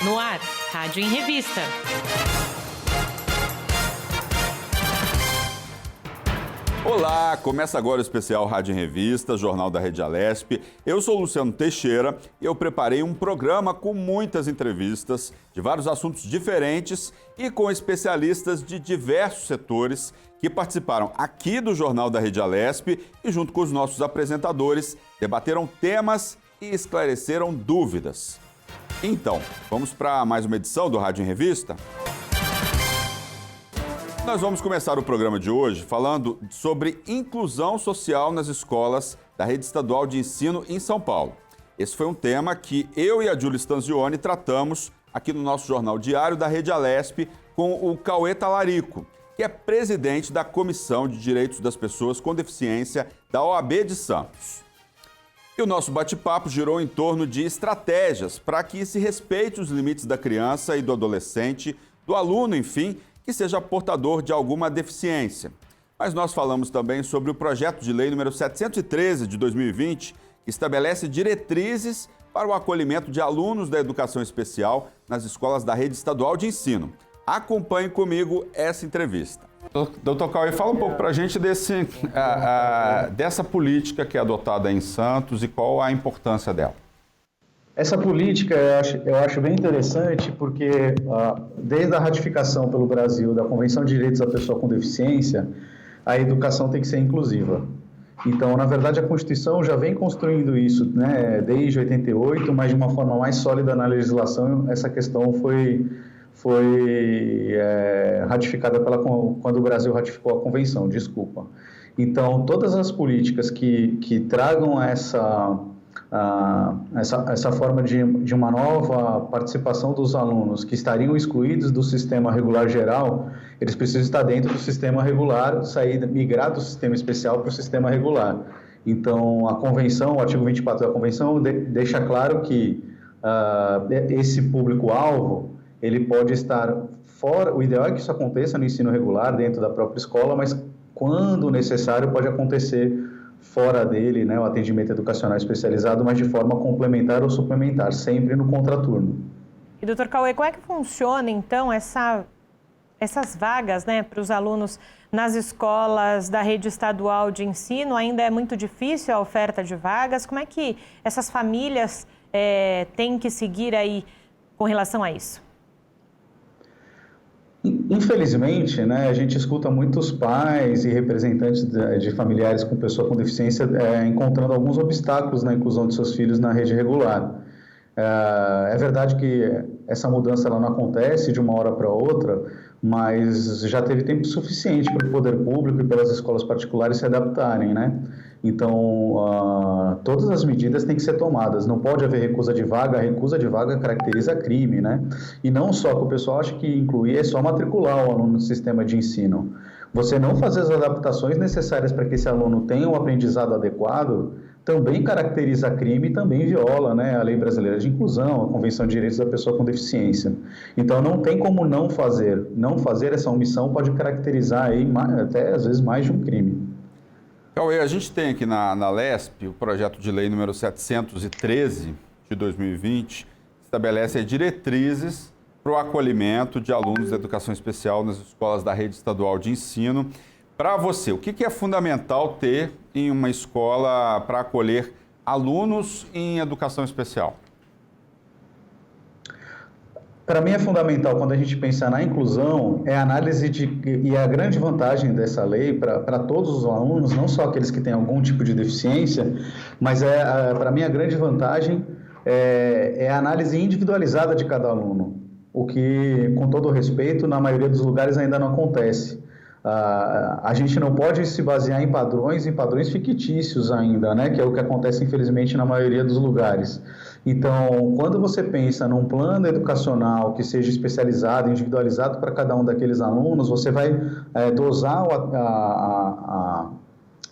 No ar, Rádio em Revista. Olá, começa agora o especial Rádio em Revista, Jornal da Rede Alesp. Eu sou o Luciano Teixeira e eu preparei um programa com muitas entrevistas de vários assuntos diferentes e com especialistas de diversos setores que participaram aqui do Jornal da Rede Alesp e, junto com os nossos apresentadores, debateram temas e esclareceram dúvidas. Então, vamos para mais uma edição do Rádio em Revista? Nós vamos começar o programa de hoje falando sobre inclusão social nas escolas da Rede Estadual de Ensino em São Paulo. Esse foi um tema que eu e a Júlia Stanzioni tratamos aqui no nosso Jornal Diário da Rede Alesp com o Cauê Talarico, que é presidente da Comissão de Direitos das Pessoas com Deficiência da OAB de Santos. E o nosso bate-papo girou em torno de estratégias para que se respeite os limites da criança e do adolescente, do aluno, enfim, que seja portador de alguma deficiência. Mas nós falamos também sobre o projeto de lei número 713 de 2020, que estabelece diretrizes para o acolhimento de alunos da educação especial nas escolas da Rede Estadual de Ensino. Acompanhe comigo essa entrevista. Doutor Cauê, fala um pouco para a gente dessa política que é adotada em Santos e qual a importância dela. Essa política eu acho bem interessante porque desde a ratificação pelo Brasil da Convenção de Direitos da Pessoa com Deficiência, a educação tem que ser inclusiva. Então, na verdade, a Constituição já vem construindo isso, né, desde 88, mas de uma forma mais sólida na legislação, essa questão foi ratificada quando o Brasil ratificou a Convenção, desculpa. Então, todas as políticas que tragam essa forma de uma nova participação dos alunos que estariam excluídos do sistema regular geral, eles precisam estar dentro do sistema regular, migrar do sistema especial para o sistema regular. Então, a Convenção, o artigo 24 da Convenção, deixa claro que esse público-alvo, ele pode estar fora, o ideal é que isso aconteça no ensino regular, dentro da própria escola, mas quando necessário pode acontecer fora dele, né, o atendimento educacional especializado, mas de forma complementar ou suplementar, sempre no contraturno. E, doutor Cauê, como é que funciona, então, essas vagas, né, para os alunos nas escolas da rede estadual de ensino? Ainda é muito difícil a oferta de vagas? Como é que essas famílias têm que seguir aí com relação a isso? Infelizmente, né, a gente escuta muitos pais e representantes de familiares com pessoa com deficiência encontrando alguns obstáculos na inclusão de seus filhos na rede regular. É verdade que essa mudança ela não acontece de uma hora para outra, mas já teve tempo suficiente para o poder público e pelas escolas particulares se adaptarem, né? Então, todas as medidas têm que ser tomadas, não pode haver recusa de vaga, a recusa de vaga caracteriza crime, né? E não só que o pessoal acha que incluir é só matricular o aluno no sistema de ensino. Você não fazer as adaptações necessárias para que esse aluno tenha um aprendizado adequado também caracteriza crime e também viola, né, a Lei Brasileira de Inclusão, a Convenção de Direitos da Pessoa com Deficiência. Então, não tem como não fazer. Não fazer essa omissão pode caracterizar aí, até, às vezes, mais de um crime. Cauê, a gente tem aqui na LESP o projeto de lei número 713 de 2020, estabelece diretrizes para o acolhimento de alunos da educação especial nas escolas da rede estadual de ensino. Para você, o que é fundamental ter em uma escola para acolher alunos em educação especial? Para mim é fundamental, quando a gente pensa na inclusão, é a análise e a grande vantagem dessa lei para todos os alunos, não só aqueles que têm algum tipo de deficiência, mas para mim a grande vantagem é a análise individualizada de cada aluno, o que, com todo respeito, na maioria dos lugares ainda não acontece. A gente não pode se basear em padrões fictícios ainda, né? Que é o que acontece, infelizmente, na maioria dos lugares. Então, quando você pensa num plano educacional que seja especializado, individualizado para cada um daqueles alunos, você vai dosar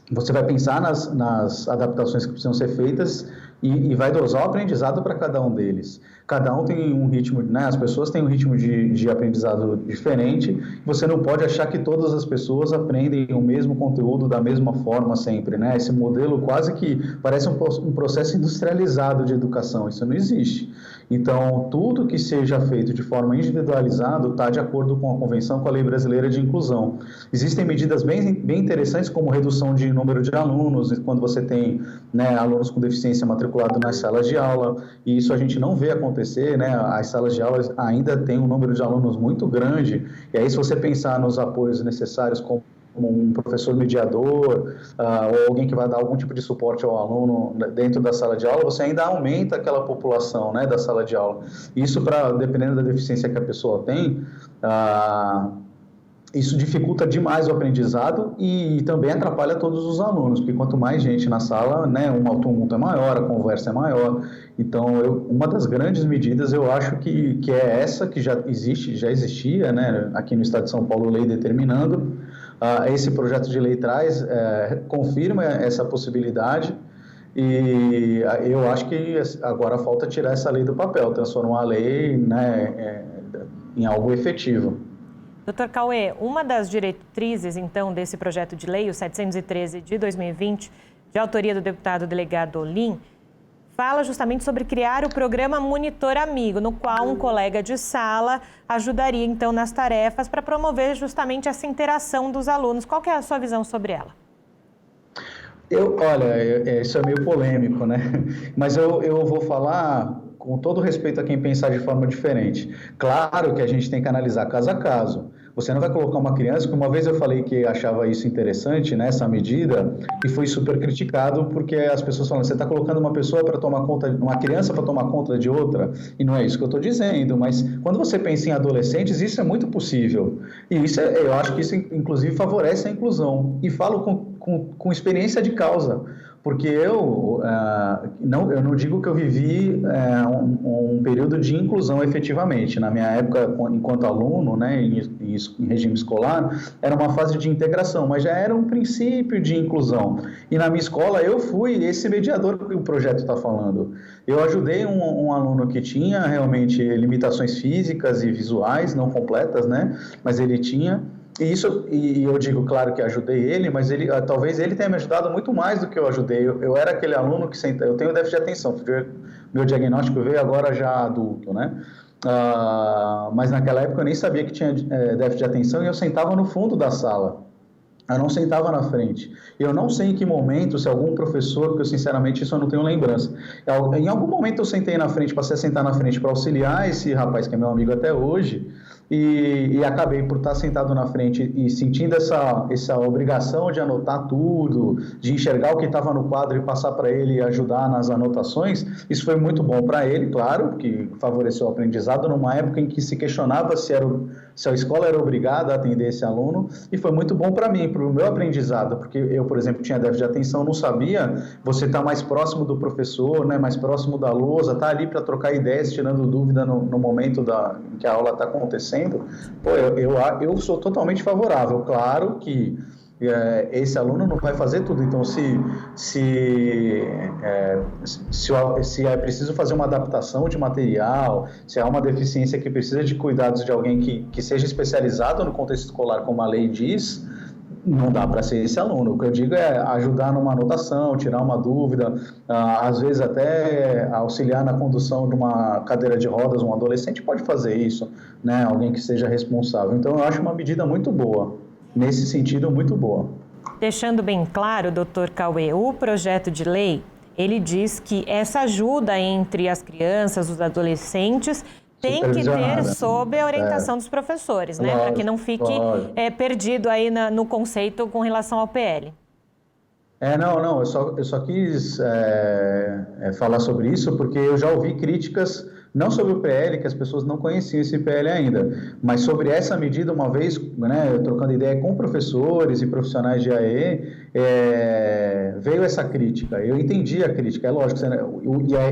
você vai pensar nas adaptações que precisam ser feitas e vai dosar o aprendizado para cada um deles. Cada um tem um ritmo, né? As pessoas têm um ritmo de aprendizado diferente. Você não pode achar que todas as pessoas aprendem o mesmo conteúdo da mesma forma sempre, né? Esse modelo quase que parece um processo industrializado de educação. Isso não existe. Então, tudo que seja feito de forma individualizada está de acordo com a Convenção, com a Lei Brasileira de Inclusão. Existem medidas bem interessantes, como redução de número de alunos, quando você tem, né, alunos com deficiência matriculados nas salas de aula, e isso a gente não vê acontecer, né? As salas de aula ainda têm um número de alunos muito grande, e aí se você pensar nos apoios necessários, como um professor mediador, ou alguém que vai dar algum tipo de suporte ao aluno dentro da sala de aula, você ainda aumenta aquela população, né, da sala de aula. Isso, dependendo da deficiência que a pessoa tem, isso dificulta demais o aprendizado e também atrapalha todos os alunos, porque quanto mais gente na sala, né, o tumulto é maior, a conversa é maior. Então, uma das grandes medidas, eu acho que é essa que já existia, né, aqui no Estado de São Paulo, lei determinando. Esse projeto de lei confirma essa possibilidade, e eu acho que agora falta tirar essa lei do papel, transformar a lei, né, em algo efetivo. Dr. Cauê, uma das diretrizes, então, desse projeto de lei, o 713 de 2020, de autoria do deputado delegado Olim, fala justamente sobre criar o programa Monitor Amigo, no qual um colega de sala ajudaria, então, nas tarefas para promover justamente essa interação dos alunos. Qual que é a sua visão sobre ela? Olha, isso é meio polêmico, né? Mas eu vou falar com todo respeito a quem pensar de forma diferente. Claro que a gente tem que analisar caso a caso. Você não vai colocar uma criança, que uma vez eu falei que achava isso interessante, né, essa medida, e foi super criticado, porque as pessoas falam, você está colocando uma pessoa para tomar conta, uma criança para tomar conta de outra, e não é isso que eu estou dizendo, mas quando você pensa em adolescentes, isso é muito possínão. E eu acho que isso, inclusive, favorece a inclusão. E falo com experiência de causa, porque eu não digo que eu vivi um período de inclusão efetivamente. Na minha época, enquanto aluno, né, em regime escolar, era uma fase de integração, mas já era um princípio de inclusão. E na minha escola, eu fui esse mediador que o projeto está falando. Eu ajudei um aluno que tinha realmente limitações físicas e visuais, não completas, né, mas ele tinha. E eu digo, claro, que ajudei ele, mas talvez ele tenha me ajudado muito mais do que eu ajudei. Eu era aquele aluno que eu tenho déficit de atenção, meu diagnóstico veio agora já adulto, né? Mas naquela época eu nem sabia que tinha déficit de atenção e eu sentava no fundo da sala. Eu não sentava na frente. Eu não sei em que momento, se algum professor, porque eu sinceramente isso eu não tenho lembrança. Em algum momento eu sentei na frente, passei a sentar na frente para auxiliar esse rapaz que é meu amigo até hoje, e acabei por estar sentado na frente e sentindo essa obrigação de anotar tudo, de enxergar o que estava no quadro e passar para ele e ajudar nas anotações. Isso foi muito bom para ele, claro, que favoreceu o aprendizado numa época em que se questionava se a escola era obrigada a atender esse aluno, e foi muito bom para mim, para o meu aprendizado, porque eu, por exemplo, tinha déficit de atenção, não sabia. Você está mais próximo do professor, né, mais próximo da lousa, está ali para trocar ideias, tirando dúvida no momento em que a aula está acontecendo. Pô, eu sou totalmente favorável. Claro que esse aluno não vai fazer tudo, então se é preciso fazer uma adaptação de material, se há uma deficiência que precisa de cuidados de alguém que seja especializado no contexto escolar, como a lei diz, não dá para ser esse aluno. O que eu digo é ajudar numa anotação, tirar uma dúvida, às vezes até auxiliar na condução de uma cadeira de rodas. Um adolescente pode fazer isso, né? Alguém que seja responsável. Então, eu acho uma medida muito boa, nesse sentido, muito boa. Deixando bem claro, doutor Cauê, o projeto de lei, ele diz que essa ajuda entre as crianças, os adolescentes, tem que ter sob a orientação dos professores, né? Para que não fique perdido aí no conceito com relação ao PL. Não, eu só quis falar sobre isso porque eu já ouvi críticas, não sobre o PL, que as pessoas não conheciam esse PL ainda, mas sobre essa medida, uma vez, né, trocando ideia com professores e profissionais de AE, veio essa crítica. Eu entendi a crítica, é lógico,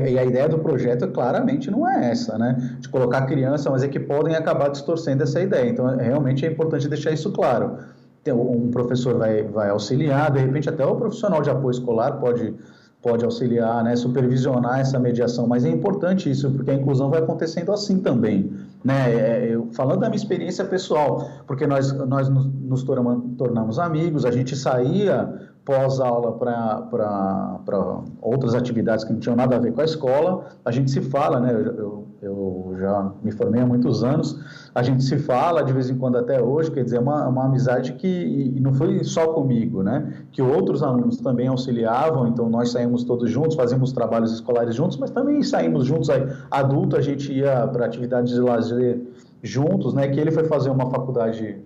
e a ideia do projeto claramente não é essa, né, de colocar criança, mas é que podem acabar distorcendo essa ideia. Então, realmente é importante deixar isso claro. Um professor vai auxiliar, de repente até o profissional de apoio escolar pode auxiliar, né, supervisionar essa mediação, mas é importante isso, porque a inclusão vai acontecendo assim também, né? Falando da minha experiência pessoal, porque nós nos tornamos amigos, a gente saía pós-aula para outras atividades que não tinham nada a ver com a escola, a gente se fala, né? eu já me formei há muitos anos, a gente se fala de vez em quando até hoje, quer dizer, uma amizade que não foi só comigo, né? Que outros alunos também auxiliavam, então nós saímos todos juntos, fazíamos trabalhos escolares juntos, mas também saímos juntos, aí, adulto a gente ia para atividades de lazer juntos, né? Que ele foi fazer uma faculdade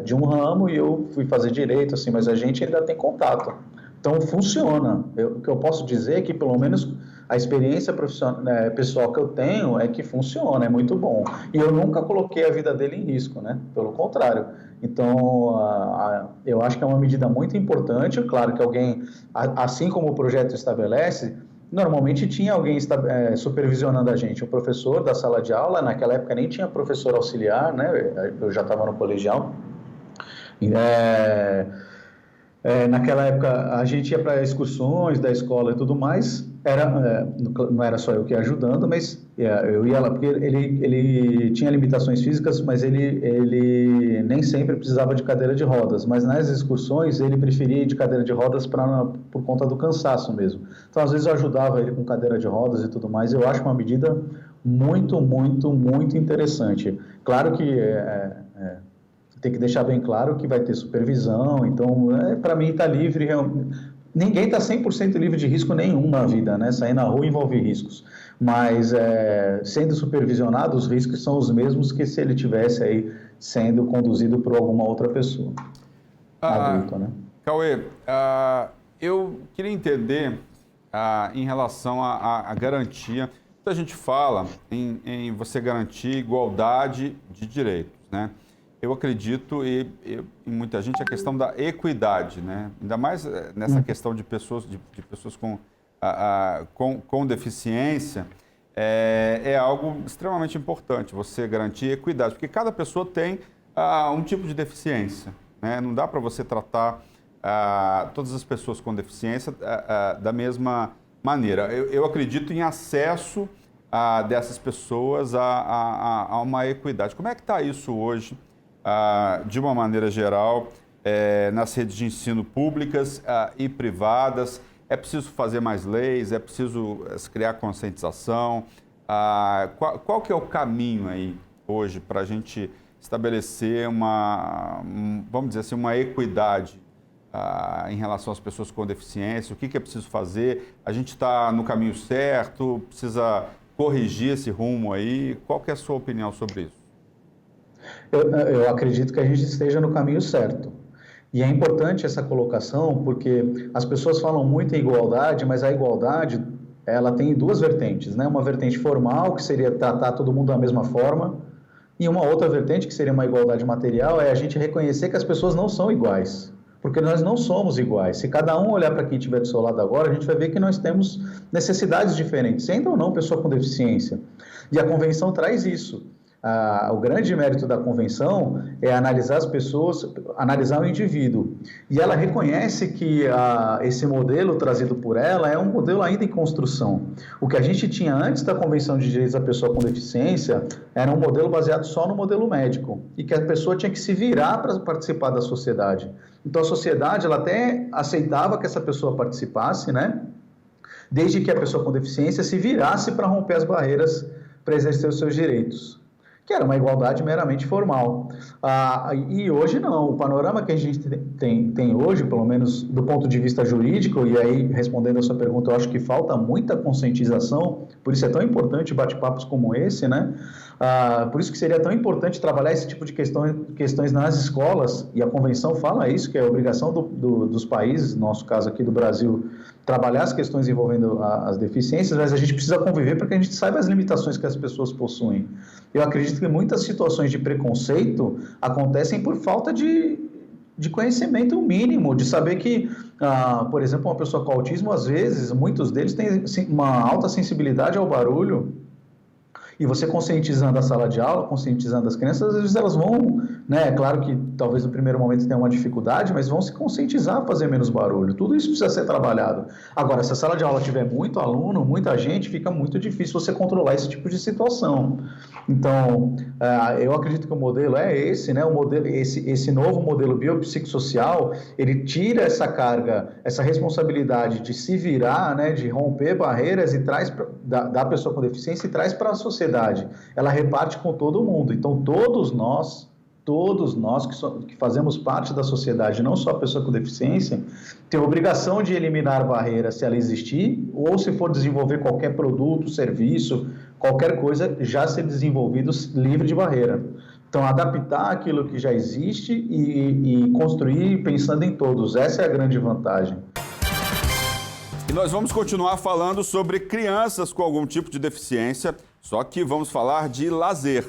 de um ramo e eu fui fazer direito, assim, mas a gente ainda tem contato. Então funciona. O que eu posso dizer é que pelo menos a experiência pessoal que eu tenho é que funciona, é muito bom. E eu nunca coloquei a vida dele em risco, né? Pelo contrário. Então, eu acho que é uma medida muito importante. Claro que alguém, assim como o projeto estabelece, normalmente tinha alguém supervisionando a gente. O professor da sala de aula, naquela época nem tinha professor auxiliar, né? Eu já estava no colegial. Naquela época a gente ia para excursões da escola e tudo mais, não era só eu que ia ajudando, mas eu ia lá porque ele tinha limitações físicas, mas ele nem sempre precisava de cadeira de rodas, mas nas excursões ele preferia ir de cadeira de rodas por conta do cansaço mesmo. Então às vezes eu ajudava ele com cadeira de rodas e tudo mais. Eu acho uma medida muito, muito, muito interessante. Claro que tem que deixar bem claro que vai ter supervisão, então, para mim, está livre. Ninguém está 100% livre de risco nenhum na vida, né? Sair na rua envolve riscos, mas sendo supervisionado, os riscos são os mesmos que se ele tivesse aí sendo conduzido por alguma outra pessoa, adulta, né? Cauê, eu queria entender em relação à garantia. Muita gente fala em você garantir igualdade de direitos, né? Eu acredito, e muita gente, a questão da equidade, né? Ainda mais nessa questão de pessoas com deficiência, é algo extremamente importante, você garantir equidade, porque cada pessoa tem um tipo de deficiência, né? Não dá para você tratar todas as pessoas com deficiência da mesma maneira. Eu acredito em acesso dessas pessoas a uma equidade. Como é que está isso hoje? De uma maneira geral, nas redes de ensino públicas e privadas? É preciso fazer mais leis? É preciso criar conscientização? Qual que é o caminho aí hoje para a gente estabelecer vamos dizer assim, uma equidade em relação às pessoas com deficiência? O que é preciso fazer? A gente está no caminho certo? Precisa corrigir esse rumo aí? Qual que é a sua opinião sobre isso? Eu acredito que a gente esteja no caminho certo. E é importante essa colocação porque as pessoas falam muito em igualdade, mas a igualdade ela tem duas vertentes, né? Uma vertente formal, que seria tratar todo mundo da mesma forma, e uma outra vertente, que seria uma igualdade material, é a gente reconhecer que as pessoas não são iguais, porque nós não somos iguais. Se cada um olhar para quem estiver do seu lado agora, a gente vai ver que nós temos necessidades diferentes, sendo ou não pessoa com deficiência. E a Convenção traz isso. O grande mérito da Convenção é analisar as pessoas, analisar o indivíduo. E ela reconhece que esse modelo trazido por ela é um modelo ainda em construção. O que a gente tinha antes da Convenção de Direitos da Pessoa com Deficiência era um modelo baseado só no modelo médico, e que a pessoa tinha que se virar para participar da sociedade. Então a sociedade ela até aceitava que essa pessoa participasse, né? Desde que a pessoa com deficiência se virasse para romper as barreiras para exercer os seus direitos, que era uma igualdade meramente formal. E hoje não, o panorama que a gente tem hoje, pelo menos do ponto de vista jurídico, e aí respondendo a sua pergunta, eu acho que falta muita conscientização, por isso é tão importante bate-papos como esse, né? Por isso que seria tão importante trabalhar esse tipo de questões nas escolas, e a Convenção fala isso, que é a obrigação dos países, no nosso caso aqui do Brasil, trabalhar as questões envolvendo as deficiências, mas a gente precisa conviver para que a gente saiba as limitações que as pessoas possuem. Eu acredito que muitas situações de preconceito acontecem por falta de conhecimento mínimo, de saber que, por exemplo, uma pessoa com autismo, às vezes, muitos deles têm uma alta sensibilidade ao barulho, e você conscientizando a sala de aula, conscientizando as crianças, às vezes elas vão né? É claro que talvez no primeiro momento tenha uma dificuldade, mas vão se conscientizar a fazer menos barulho. Tudo isso precisa ser trabalhado. Agora, se a sala de aula tiver muito aluno, muita gente, fica muito difícil você controlar esse tipo de situação. Então, eu acredito que o modelo é esse, né? Esse novo modelo biopsicossocial, ele tira essa carga, essa responsabilidade de se virar, né? De romper barreiras e traz da pessoa com deficiência e traz para a sociedade. Ela reparte com todo mundo. Então, todos nós que fazemos parte da sociedade, não só a pessoa com deficiência, tem a obrigação de eliminar barreiras se ela existir, ou se for desenvolver qualquer produto, serviço, qualquer coisa, já ser desenvolvido livre de barreira. Então, adaptar aquilo que já existe e construir pensando em todos. Essa é a grande vantagem. E nós vamos continuar falando sobre crianças com algum tipo de deficiência, só que vamos falar de lazer.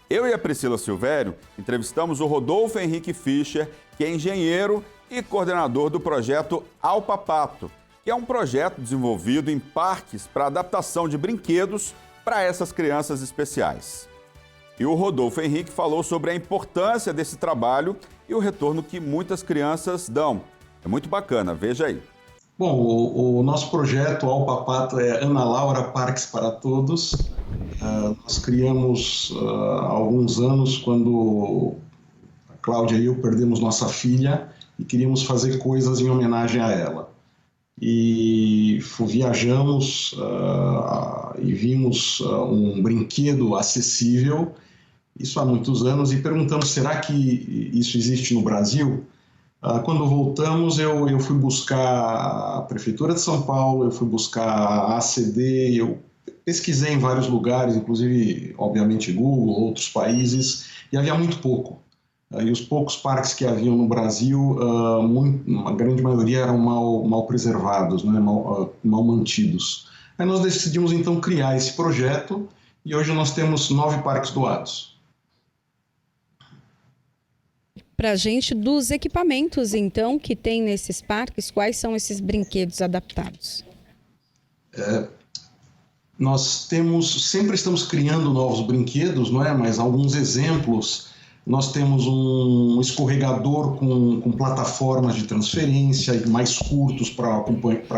Eu e a Priscila Silvério entrevistamos o Rodolfo Henrique Fischer, que é engenheiro e coordenador do projeto Alpapato, que é um projeto desenvolvido em parques para adaptação de brinquedos para essas crianças especiais. E o Rodolfo Henrique falou sobre a importância desse trabalho e o retorno que muitas crianças dão. É muito bacana, veja aí. Bom, o nosso projeto Alpapato é Ana Laura Parques para Todos. Nós criamos há alguns anos, quando a Cláudia e eu perdemos nossa filha e queríamos fazer coisas em homenagem a ela. E viajamos e vimos um brinquedo acessível, isso há muitos anos, e perguntamos, será que isso existe no Brasil? Quando voltamos, eu fui buscar a Prefeitura de São Paulo, eu fui buscar a ACD, eu pesquisei em vários lugares, inclusive, obviamente, Google, outros países, e havia muito pouco. E os poucos parques que haviam no Brasil, a grande maioria eram mal preservados, né? mal mantidos. Aí nós decidimos, então, criar esse projeto, e hoje nós temos 9 parques doados. Para a gente, dos equipamentos, então, que tem nesses parques, quais são esses brinquedos adaptados? Nós sempre estamos criando novos brinquedos, não é? Mas alguns exemplos, nós temos um escorregador com plataformas de transferência mais curtos para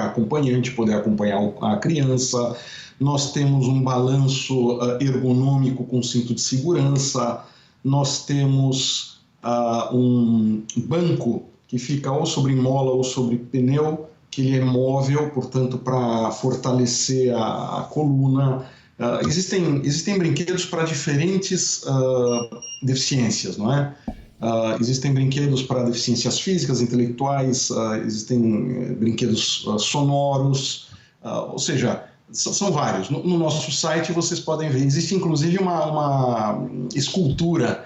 acompanhante poder acompanhar a criança. Nós temos um balanço ergonômico com cinto de segurança. Nós temos um banco que fica ou sobre mola ou sobre pneu, que ele é móvel, portanto, para fortalecer a coluna. Existem brinquedos para diferentes deficiências, não é? Existem brinquedos para deficiências físicas, intelectuais, existem brinquedos sonoros, ou seja, são vários. No nosso site vocês podem ver, existe inclusive uma escultura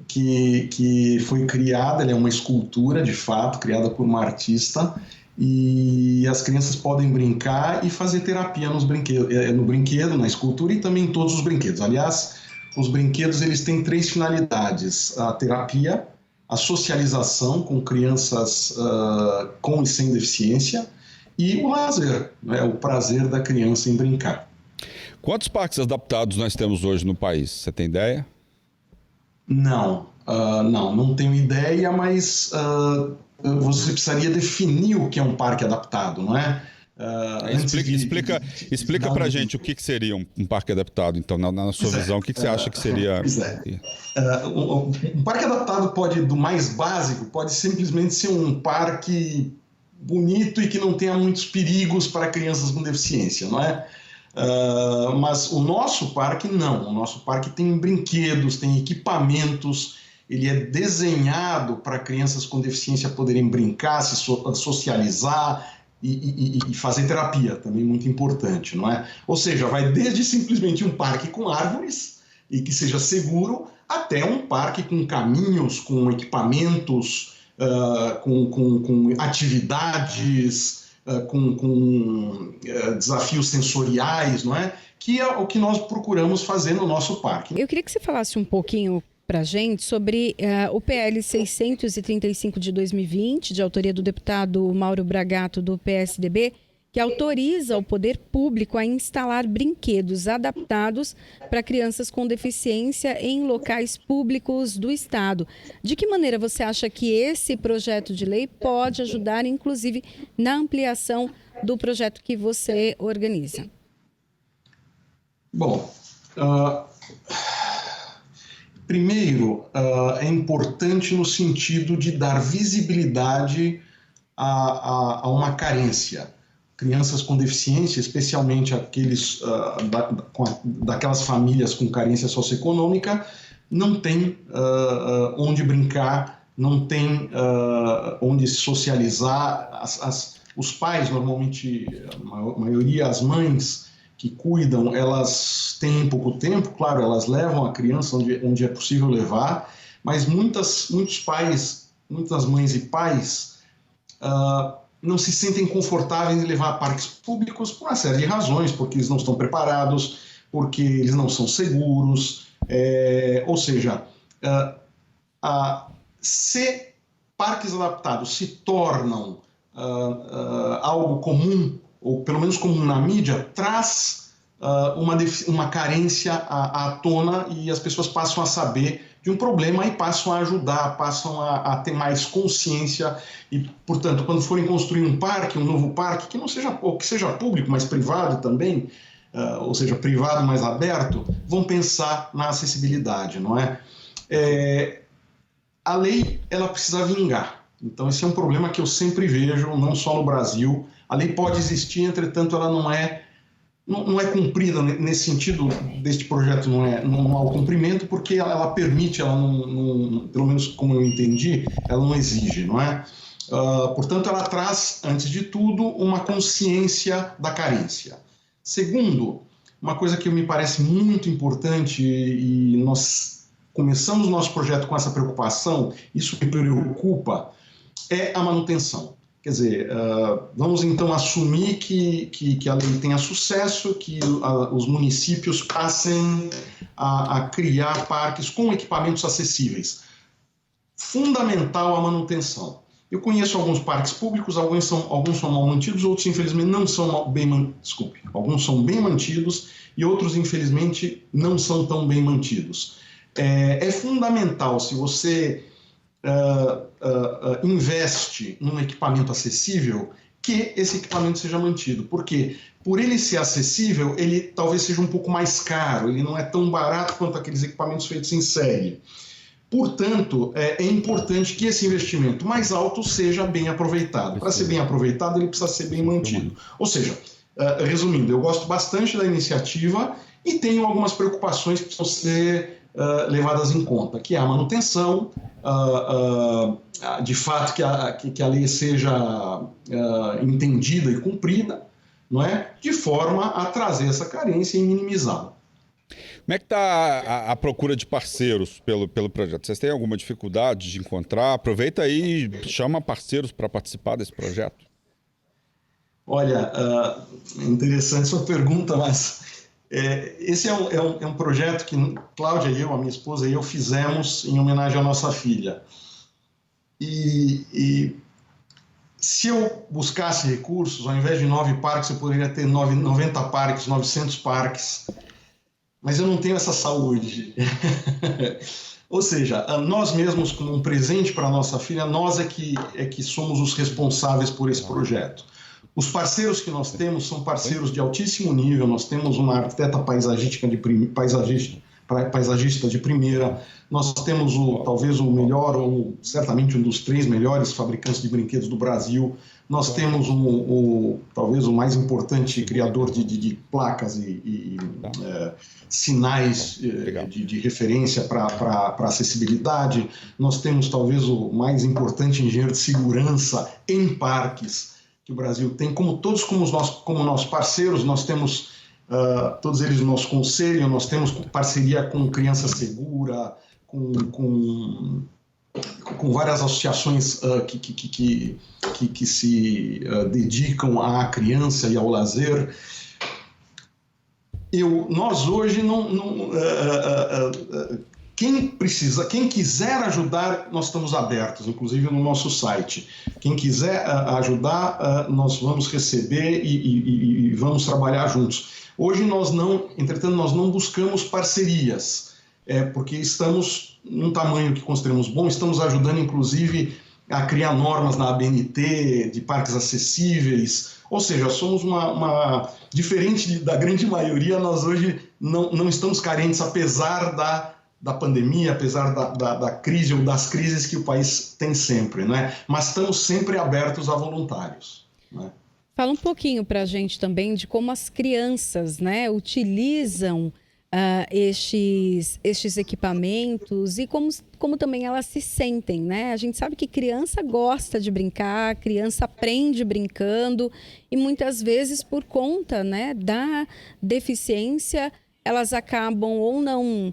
que foi criada, ela é uma escultura de fato, criada por uma artista, e as crianças podem brincar e fazer terapia no brinquedo, na escultura e também em todos os brinquedos. Aliás, os brinquedos eles têm 3 finalidades: a terapia, a socialização com crianças com e sem deficiência e o lazer, né, o prazer da criança em brincar. Quantos parques adaptados nós temos hoje no país? Você tem ideia? Não tenho ideia, mas você precisaria definir o que é um parque adaptado, não é? Explica pra gente o que seria um parque adaptado, então, na sua visão, o que você acha que seria? Um parque adaptado do mais básico, pode simplesmente ser um parque bonito e que não tenha muitos perigos para crianças com deficiência, não é? Mas o nosso parque não, o nosso parque tem brinquedos, tem equipamentos, ele é desenhado para crianças com deficiência poderem brincar, se socializar e fazer terapia, também muito importante, não é? Ou seja, vai desde simplesmente um parque com árvores e que seja seguro, até um parque com caminhos, com equipamentos, com atividades, com desafios sensoriais, não é? Que é o que nós procuramos fazer no nosso parque. Eu queria que você falasse um pouquinho para a gente sobre o PL 635 de 2020, de autoria do deputado Mauro Bragato, do PSDB, que autoriza o poder público a instalar brinquedos adaptados para crianças com deficiência em locais públicos do Estado. De que maneira você acha que esse projeto de lei pode ajudar, inclusive, na ampliação do projeto que você organiza? Bom, primeiro, é importante no sentido de dar visibilidade a uma carência. Crianças com deficiência, especialmente aqueles daquelas famílias com carência socioeconômica, não tem onde brincar, não tem onde se socializar. Os pais, normalmente, a maioria, as mães que cuidam, elas têm pouco tempo, claro, elas levam a criança onde é possível levar, mas muitos pais, muitas mães e pais não se sentem confortáveis em levar a parques públicos por uma série de razões, porque eles não estão preparados, porque eles não são seguros, ou seja, se parques adaptados se tornam algo comum, ou pelo menos comum na mídia, traz uma carência à tona e as pessoas passam a saber de um problema e passam a ajudar, passam a ter mais consciência e, portanto, quando forem construir um parque, um novo parque, que não seja, ou que seja público, mas privado também, ou seja, privado mais aberto, vão pensar na acessibilidade, não é? A lei, ela precisa vingar. Então, esse é um problema que eu sempre vejo, não só no Brasil. A lei pode existir, entretanto, ela não é cumprida nesse sentido. Deste projeto não há o cumprimento, porque ela permite, ela não, pelo menos como eu entendi, ela não exige, não é? Portanto, ela traz, antes de tudo, uma consciência da carência. Segundo, uma coisa que me parece muito importante, e nós começamos o nosso projeto com essa preocupação, isso me preocupa, é a manutenção. Quer dizer, vamos então assumir que a lei tenha sucesso, que os municípios passem a criar parques com equipamentos acessíveis. Fundamental a manutenção. Eu conheço alguns parques públicos, alguns são mal mantidos, outros infelizmente não são bem mantidos. Alguns são bem mantidos e outros infelizmente não são tão bem mantidos. É fundamental, se você investe num equipamento acessível, que esse equipamento seja mantido. Porque, por ele ser acessível, ele talvez seja um pouco mais caro, ele não é tão barato quanto aqueles equipamentos feitos em série. Portanto, é importante que esse investimento mais alto seja bem aproveitado. Para ser bem aproveitado, ele precisa ser bem mantido. Ou seja, resumindo, eu gosto bastante da iniciativa e tenho algumas preocupações que precisam ser levadas em conta, que é a manutenção, de fato que a lei seja entendida e cumprida, não é? De forma a trazer essa carência e minimizá-la. Como é que está a procura de parceiros pelo projeto? Vocês têm alguma dificuldade de encontrar? Aproveita aí e chama parceiros para participar desse projeto. Olha, interessante sua pergunta, mas esse é um projeto que Cláudia e eu, a minha esposa e eu, fizemos em homenagem à nossa filha. E se eu buscasse recursos, ao invés de 9 parques, eu poderia ter 90 parques, 900 parques, mas eu não tenho essa saúde. Ou seja, nós mesmos, como um presente para a nossa filha, nós é que somos os responsáveis por esse projeto. Os parceiros que nós temos são parceiros de altíssimo nível. Nós temos uma arquiteta paisagista de primeira, nós temos talvez o melhor, ou certamente um dos 3 melhores fabricantes de brinquedos do Brasil, nós temos talvez o mais importante criador de placas e sinais de referência para acessibilidade, nós temos talvez o mais importante engenheiro de segurança em parques que o Brasil tem, como nossos parceiros, nós temos todos eles no nosso conselho, nós temos parceria com Criança Segura, com várias associações que se dedicam à criança e ao lazer. Nós hoje Quem quiser ajudar, nós estamos abertos, inclusive no nosso site. Quem quiser ajudar, nós vamos receber e vamos trabalhar juntos. Hoje entretanto, nós não buscamos parcerias, porque estamos num tamanho que consideramos bom, estamos ajudando inclusive a criar normas na ABNT, de parques acessíveis, ou seja, somos diferente da grande maioria, nós hoje não estamos carentes, apesar da pandemia, apesar da crise ou das crises que o país tem sempre, né? Mas estamos sempre abertos a voluntários, né? Fala um pouquinho para a gente também de como as crianças, né, utilizam estes equipamentos e como também elas se sentem, né? A gente sabe que criança gosta de brincar, criança aprende brincando e muitas vezes por conta, né, da deficiência, elas acabam ou não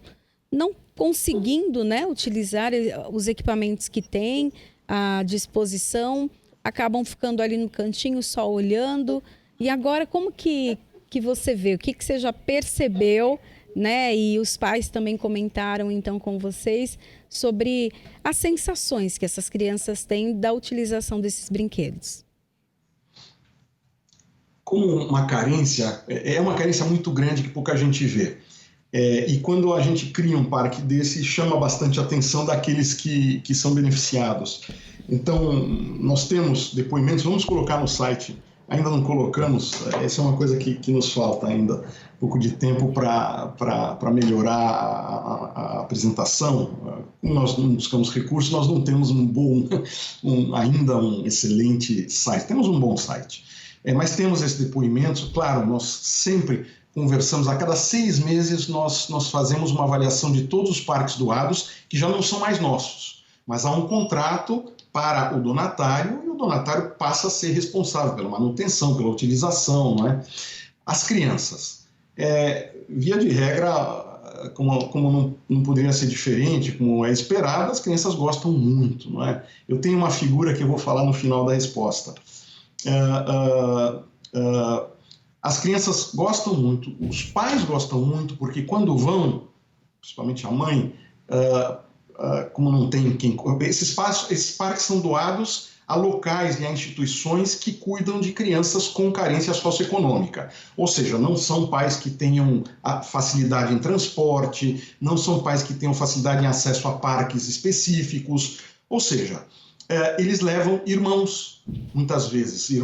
conseguindo, né, utilizar os equipamentos que têm à disposição, acabam ficando ali no cantinho só olhando. E agora, como que você vê? O que você já percebeu, né? E os pais também comentaram então com vocês sobre as sensações que essas crianças têm da utilização desses brinquedos. Como uma carência, é uma carência muito grande que pouca gente vê. E quando a gente cria um parque desse, chama bastante a atenção daqueles que são beneficiados. Então, nós temos depoimentos, vamos colocar no site, ainda não colocamos, essa é uma coisa que nos falta ainda, um pouco de tempo para melhorar a apresentação. Como nós não buscamos recursos, nós não temos ainda um excelente site, temos um bom site. Mas temos esses depoimentos, claro, nós sempre conversamos, a cada 6 meses nós fazemos uma avaliação de todos os parques doados, que já não são mais nossos, mas há um contrato para o donatário, e o donatário passa a ser responsável pela manutenção, pela utilização, não é? As crianças, via de regra, como não poderia ser diferente, como é esperado, as crianças gostam muito, não é? Eu tenho uma figura que eu vou falar no final da resposta. As crianças gostam muito, os pais gostam muito, porque quando vão, principalmente a mãe, como não tem quem... Esses parques são doados a locais e a instituições que cuidam de crianças com carência socioeconômica. Ou seja, não são pais que tenham facilidade em transporte, não são pais que tenham facilidade em acesso a parques específicos. Ou seja, eles levam irmãos, muitas vezes. E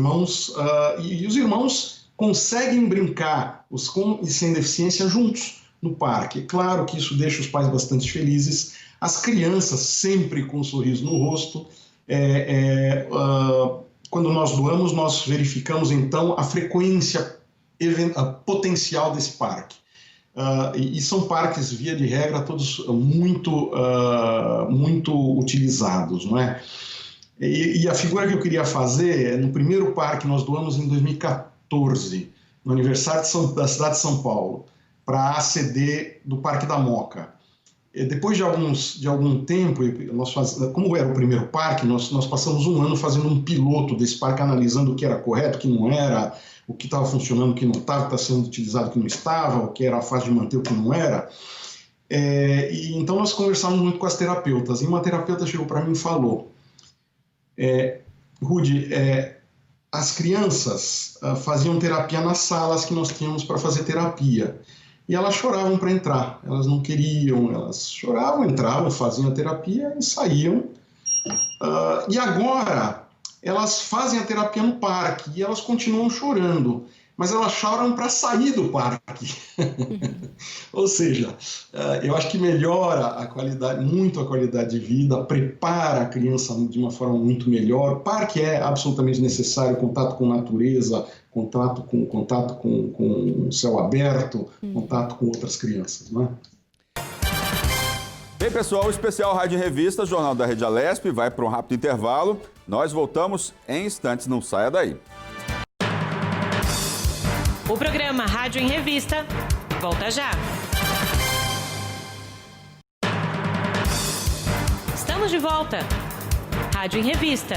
os irmãos conseguem brincar, os com e sem deficiência, juntos no parque. Claro que isso deixa os pais bastante felizes. As crianças sempre com um sorriso no rosto. Quando nós doamos, nós verificamos então a frequência potencial desse parque. E são parques, via de regra, todos muito utilizados, não é? E a figura que eu queria fazer, no primeiro parque nós doamos em 2014, no aniversário da cidade de São Paulo, para a ACD do Parque da Moca. Depois de algum tempo, como era o primeiro parque, nós passamos um ano fazendo um piloto desse parque, analisando o que era correto, o que não era, o que estava funcionando, o que não estava, o que estava sendo utilizado, o que não estava, o que era fácil de manter, o que não era. E então nós conversamos muito com as terapeutas, e uma terapeuta chegou para mim e falou: Rudy, as crianças faziam terapia nas salas que nós tínhamos para fazer terapia. E elas choravam para entrar, elas não queriam, elas choravam, entravam, faziam a terapia e saíam. E agora, elas fazem a terapia no parque e elas continuam chorando, mas elas choram para sair do parque. Ou seja, eu acho que melhora muito a qualidade de vida, prepara a criança de uma forma muito melhor. O parque é absolutamente necessário, contato com a natureza, contato com o céu aberto, contato com outras crianças, não é? Bem, pessoal, o especial Rádio em Revista, Jornal da Rede Alesp, vai para um rápido intervalo. Nós voltamos em instantes, não saia daí. O programa Rádio em Revista volta já. Estamos de volta. Rádio em Revista.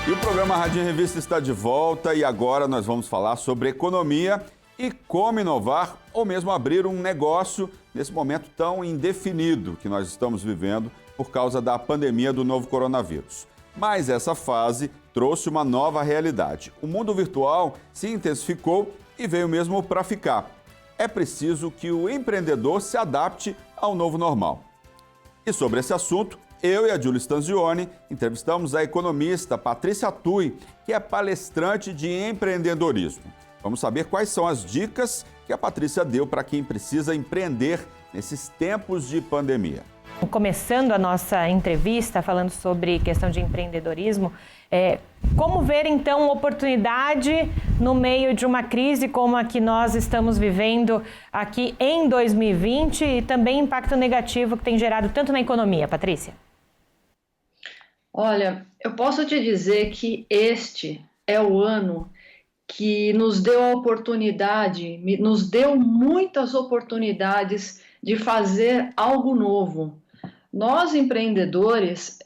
E o programa Rádio em Revista está de volta e agora nós vamos falar sobre economia e como inovar ou mesmo abrir um negócio nesse momento tão indefinido que nós estamos vivendo por causa da pandemia do novo coronavírus. Mas essa fase trouxe uma nova realidade. O mundo virtual se intensificou e veio mesmo para ficar. É preciso que o empreendedor se adapte ao novo normal. E sobre esse assunto, eu e a Júlia Stanzioni entrevistamos a economista Patrícia Tui, que é palestrante de empreendedorismo. Vamos saber quais são as dicas que a Patrícia deu para quem precisa empreender nesses tempos de pandemia. Começando a nossa entrevista falando sobre questão de empreendedorismo, como ver então oportunidade no meio de uma crise como a que nós estamos vivendo aqui em 2020 e também impacto negativo que tem gerado tanto na economia, Patrícia? Olha, eu posso te dizer que este é o ano que nos deu a oportunidade, nos deu muitas oportunidades de fazer algo novo. Nós, empreendedores,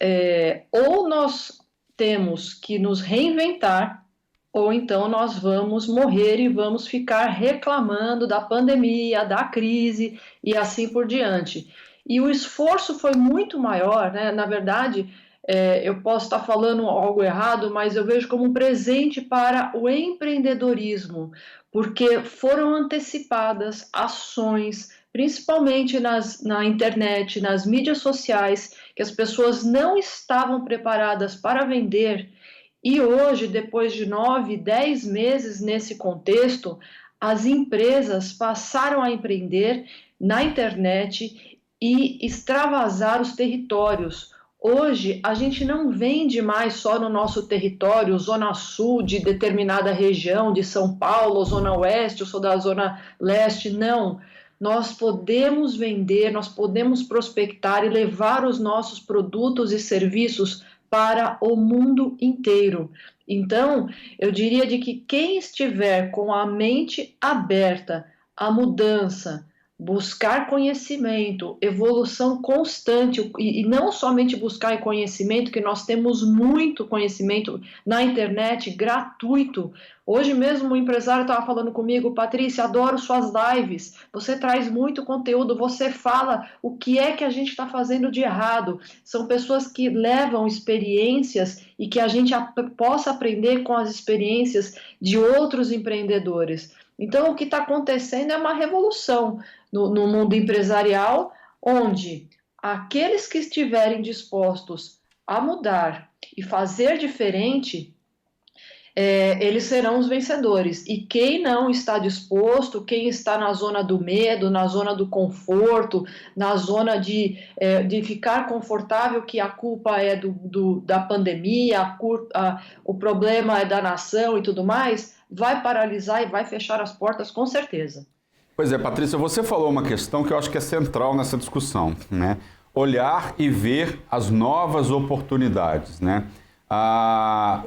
ou nós temos que nos reinventar, ou então nós vamos morrer e vamos ficar reclamando da pandemia, da crise e assim por diante. E o esforço foi muito maior, né? Na verdade, eu posso estar falando algo errado, mas eu vejo como um presente para o empreendedorismo, porque foram antecipadas ações, principalmente na internet, nas mídias sociais, que as pessoas não estavam preparadas para vender. E hoje, depois de 9, 10 meses nesse contexto, as empresas passaram a empreender na internet e extravasar os territórios. Hoje, a gente não vende mais só no nosso território, Zona Sul de determinada região, de São Paulo, Zona Oeste, eu sou da Zona Leste, não. Nós podemos vender, nós podemos prospectar e levar os nossos produtos e serviços para o mundo inteiro. Então, eu diria de que quem estiver com a mente aberta à mudança, buscar conhecimento, evolução constante, e não somente buscar conhecimento, que nós temos muito conhecimento na internet, gratuito. Hoje mesmo um empresário estava falando comigo: Patrícia, adoro suas lives, você traz muito conteúdo, você fala o que é que a gente está fazendo de errado. São pessoas que levam experiências e que a gente possa aprender com as experiências de outros empreendedores. Então, o que está acontecendo é uma revolução no mundo empresarial, onde aqueles que estiverem dispostos a mudar e fazer diferente, eles serão os vencedores. E quem não está disposto, quem está na zona do medo, na zona do conforto, na zona de ficar confortável, que a culpa é da pandemia, o problema é da nação e tudo mais, vai paralisar e vai fechar as portas com certeza. Pois é, Patrícia, você falou uma questão que eu acho que é central nessa discussão, né? Olhar e ver as novas oportunidades, né?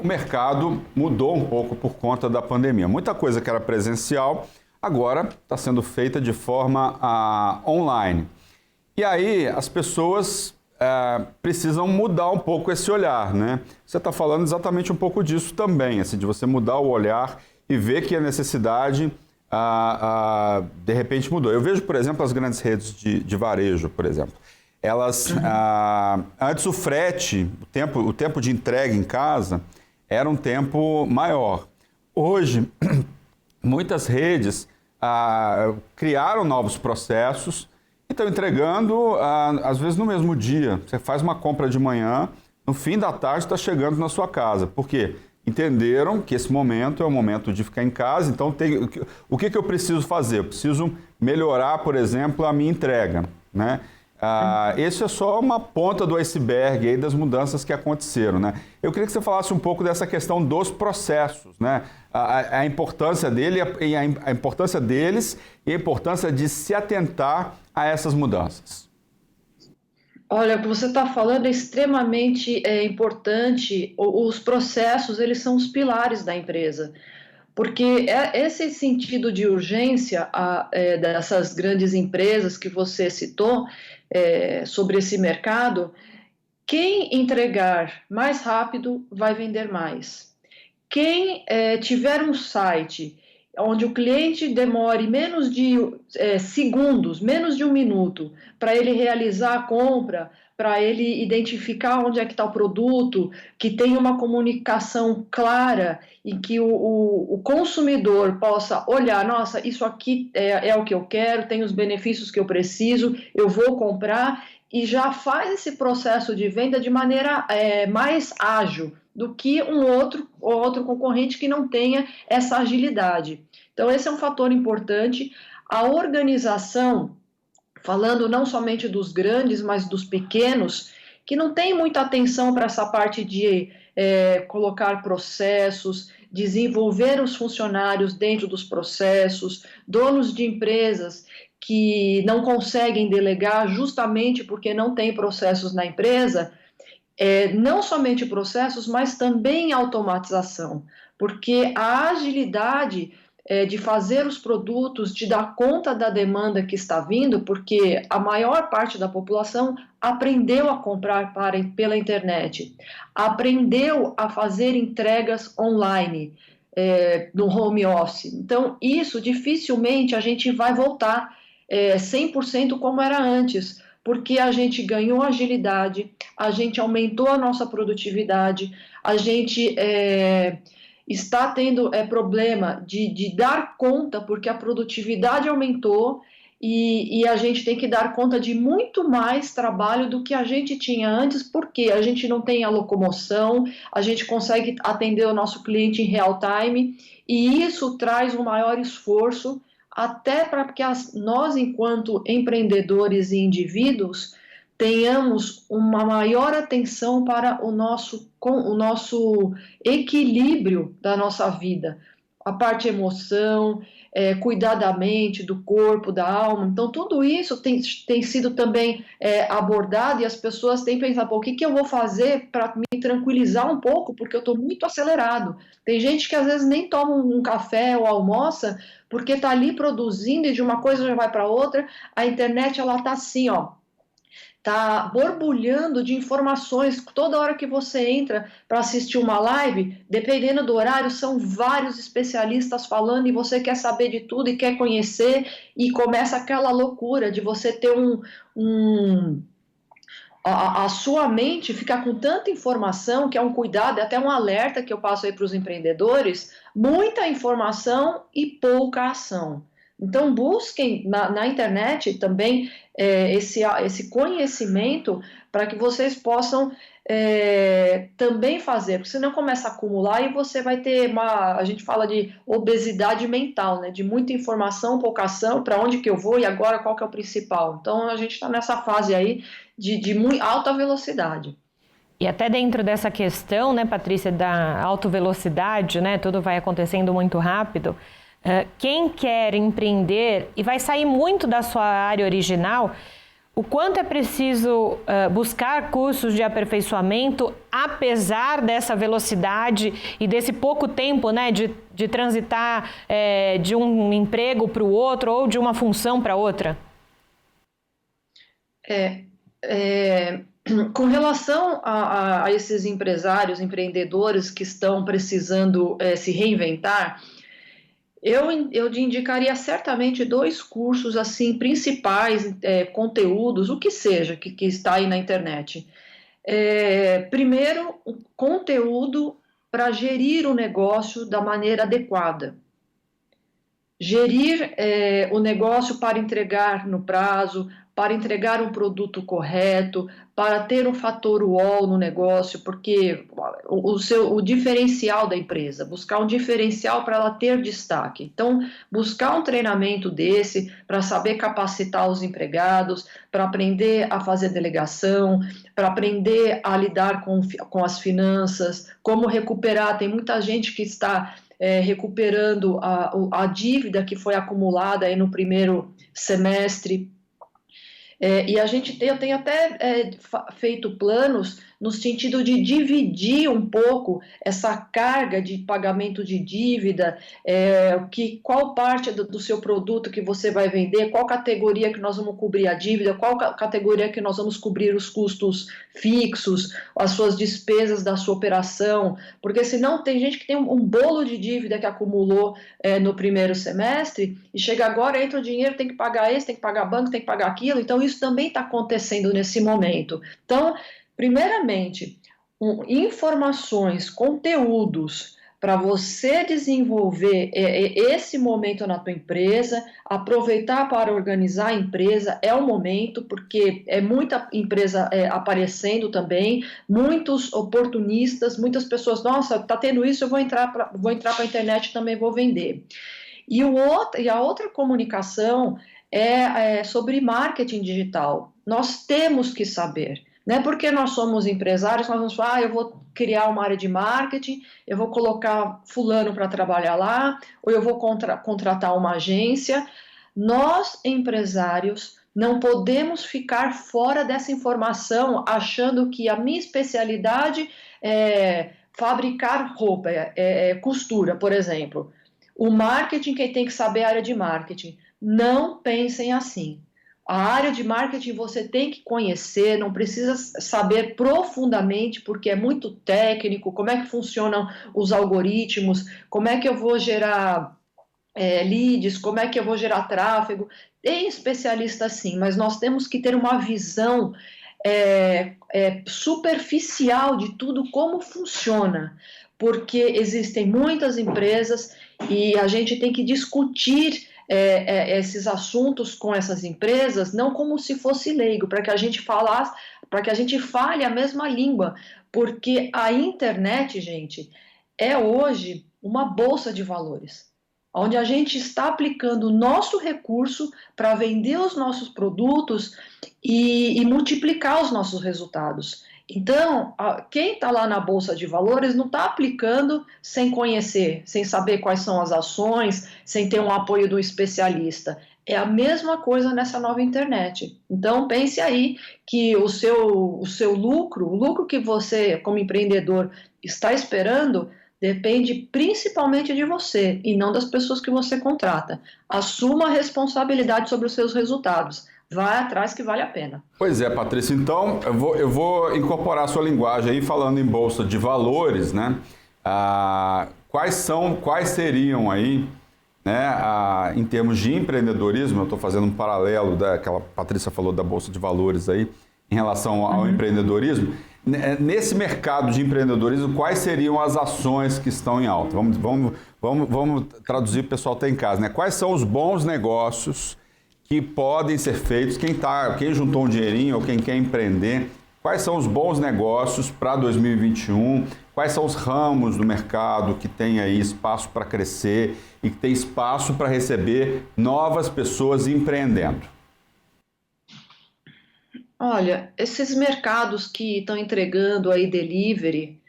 O mercado mudou um pouco por conta da pandemia. Muita coisa que era presencial agora está sendo feita de forma online. E aí as pessoas precisam mudar um pouco esse olhar, né? Você está falando exatamente um pouco disso também, assim, de você mudar o olhar e ver que a necessidade de repente mudou. Eu vejo, por exemplo, as grandes redes de varejo, por exemplo. Elas, antes o frete, o tempo de entrega em casa era um tempo maior. Hoje, muitas redes criaram novos processos e estão entregando, às vezes, no mesmo dia. Você faz uma compra de manhã, no fim da tarde está chegando na sua casa. Por quê? Entenderam que esse momento é o momento de ficar em casa, então o que eu preciso fazer? Eu preciso melhorar, por exemplo, a minha entrega, né? Esse é só uma ponta do iceberg aí das mudanças que aconteceram, né? Eu queria que você falasse um pouco dessa questão dos processos, né? A importância dele, a importância deles e a importância de se atentar a essas mudanças. Olha, o que você está falando é extremamente importante. Os processos, eles são os pilares da empresa, porque esse sentido de urgência dessas grandes empresas que você citou sobre esse mercado, quem entregar mais rápido vai vender mais. Quem tiver um site onde o cliente demore menos de segundos, menos de um minuto, para ele realizar a compra, para ele identificar onde é que está o produto, que tenha uma comunicação clara e que o consumidor possa olhar, nossa, isso aqui é o que eu quero, tem os benefícios que eu preciso, eu vou comprar, e já faz esse processo de venda de maneira mais ágil do que outro concorrente que não tenha essa agilidade. Então, esse é um fator importante. A organização, falando não somente dos grandes, mas dos pequenos, que não tem muita atenção para essa parte de colocar processos, desenvolver os funcionários dentro dos processos, donos de empresas que não conseguem delegar justamente porque não tem processos na empresa, não somente processos, mas também automatização, porque a agilidade de fazer os produtos, de dar conta da demanda que está vindo, porque a maior parte da população aprendeu a comprar pela internet, aprendeu a fazer entregas online, no home office. Então, isso dificilmente a gente vai voltar 100% como era antes, porque a gente ganhou agilidade, a gente aumentou a nossa produtividade, a gente está tendo problema de dar conta, porque a produtividade aumentou e a gente tem que dar conta de muito mais trabalho do que a gente tinha antes, porque a gente não tem a locomoção, a gente consegue atender o nosso cliente em real time, e isso traz um maior esforço até para que nós, enquanto empreendedores e indivíduos, tenhamos uma maior atenção para o nosso equilíbrio da nossa vida, a parte emoção, cuidar da mente, do corpo, da alma. Então, tudo isso tem sido também abordado, e as pessoas têm pensado, o que eu vou fazer para me tranquilizar um pouco, porque eu estou muito acelerado. Tem gente que às vezes nem toma um café ou almoça, porque está ali produzindo e de uma coisa já vai para outra. A internet, ela está assim, está borbulhando de informações. Toda hora que você entra para assistir uma live, dependendo do horário, são vários especialistas falando e você quer saber de tudo e quer conhecer, e começa aquela loucura de você ter a sua mente ficar com tanta informação, que é um cuidado, é até um alerta que eu passo aí para os empreendedores: muita informação e pouca ação. Então, busquem na internet também esse conhecimento para que vocês possam também fazer, porque senão começa a acumular e você vai ter a gente fala de obesidade mental, né? De muita informação, pouca ação, para onde que eu vou e agora qual que é o principal. Então, a gente está nessa fase aí de muito alta velocidade. E até dentro dessa questão, né, Patrícia, da alta velocidade, né, tudo vai acontecendo muito rápido. Quem quer empreender e vai sair muito da sua área original, o quanto é preciso buscar cursos de aperfeiçoamento, apesar dessa velocidade e desse pouco tempo, né, de transitar de um emprego para o outro ou de uma função para outra? Com relação a esses empresários, empreendedores que estão precisando se reinventar, eu indicaria certamente 2 cursos assim principais, conteúdos, o que seja que está aí na internet. Primeiro, conteúdo para gerir o negócio da maneira adequada. Gerir o negócio para entregar no prazo, para entregar um produto correto, para ter um fator UOL no negócio, porque o diferencial da empresa, buscar um diferencial para ela ter destaque. Então, buscar um treinamento desse para saber capacitar os empregados, para aprender a fazer delegação, para aprender a lidar com as finanças, como recuperar. Tem muita gente que está recuperando a dívida que foi acumulada aí no primeiro semestre. E eu tenho até feito planos no sentido de dividir um pouco essa carga de pagamento de dívida, qual parte do seu produto que você vai vender, qual categoria que nós vamos cobrir a dívida, qual categoria que nós vamos cobrir os custos fixos, as suas despesas da sua operação, porque senão tem gente que tem um bolo de dívida que acumulou no primeiro semestre e chega agora, entra o dinheiro, tem que pagar esse, tem que pagar banco, tem que pagar aquilo, então isso também está acontecendo nesse momento. Então, primeiramente, informações, conteúdos para você desenvolver esse momento na tua empresa, aproveitar para organizar a empresa, é o momento, porque é muita empresa aparecendo também, muitos oportunistas, muitas pessoas, nossa, está tendo isso, eu vou entrar para a internet também, vou vender. E a outra comunicação é sobre marketing digital. Nós temos que saber. Não é porque nós somos empresários, nós vamos falar, eu vou criar uma área de marketing, eu vou colocar fulano para trabalhar lá, ou eu vou contratar uma agência. Nós, empresários, não podemos ficar fora dessa informação, achando que a minha especialidade é fabricar roupa, costura, por exemplo. O marketing, quem tem que saber é a área de marketing. Não pensem assim. A área de marketing você tem que conhecer, não precisa saber profundamente, porque é muito técnico, como é que funcionam os algoritmos, como é que eu vou gerar leads, como é que eu vou gerar tráfego. Tem especialista sim, mas nós temos que ter uma visão superficial de tudo como funciona, porque existem muitas empresas e a gente tem que discutir esses assuntos com essas empresas, não como se fosse leigo, para que a gente fale a mesma língua, porque a internet, gente, é hoje uma bolsa de valores, onde a gente está aplicando o nosso recurso para vender os nossos produtos e multiplicar os nossos resultados. Então, quem está lá na Bolsa de Valores não está aplicando sem conhecer, sem saber quais são as ações, sem ter um apoio do especialista. É a mesma coisa nessa nova internet. Então, pense aí que o seu lucro, o lucro que você, como empreendedor, está esperando, depende principalmente de você e não das pessoas que você contrata. Assuma a responsabilidade sobre os seus resultados. Vai atrás que vale a pena. Pois é, Patrícia. Então, eu vou incorporar a sua linguagem aí, falando em Bolsa de Valores, né? Quais seriam aí, né, em termos de empreendedorismo, eu estou fazendo um paralelo daquela Patrícia falou da Bolsa de Valores aí, em relação ao empreendedorismo. Nesse mercado de empreendedorismo, quais seriam as ações que estão em alta? Vamos traduzir para o pessoal que está em casa, né? Quais são os bons negócios que podem ser feitos, quem juntou um dinheirinho ou quem quer empreender, quais são os bons negócios para 2021, quais são os ramos do mercado que tem aí espaço para crescer e que tem espaço para receber novas pessoas empreendendo? Olha, esses mercados que estão entregando aí delivery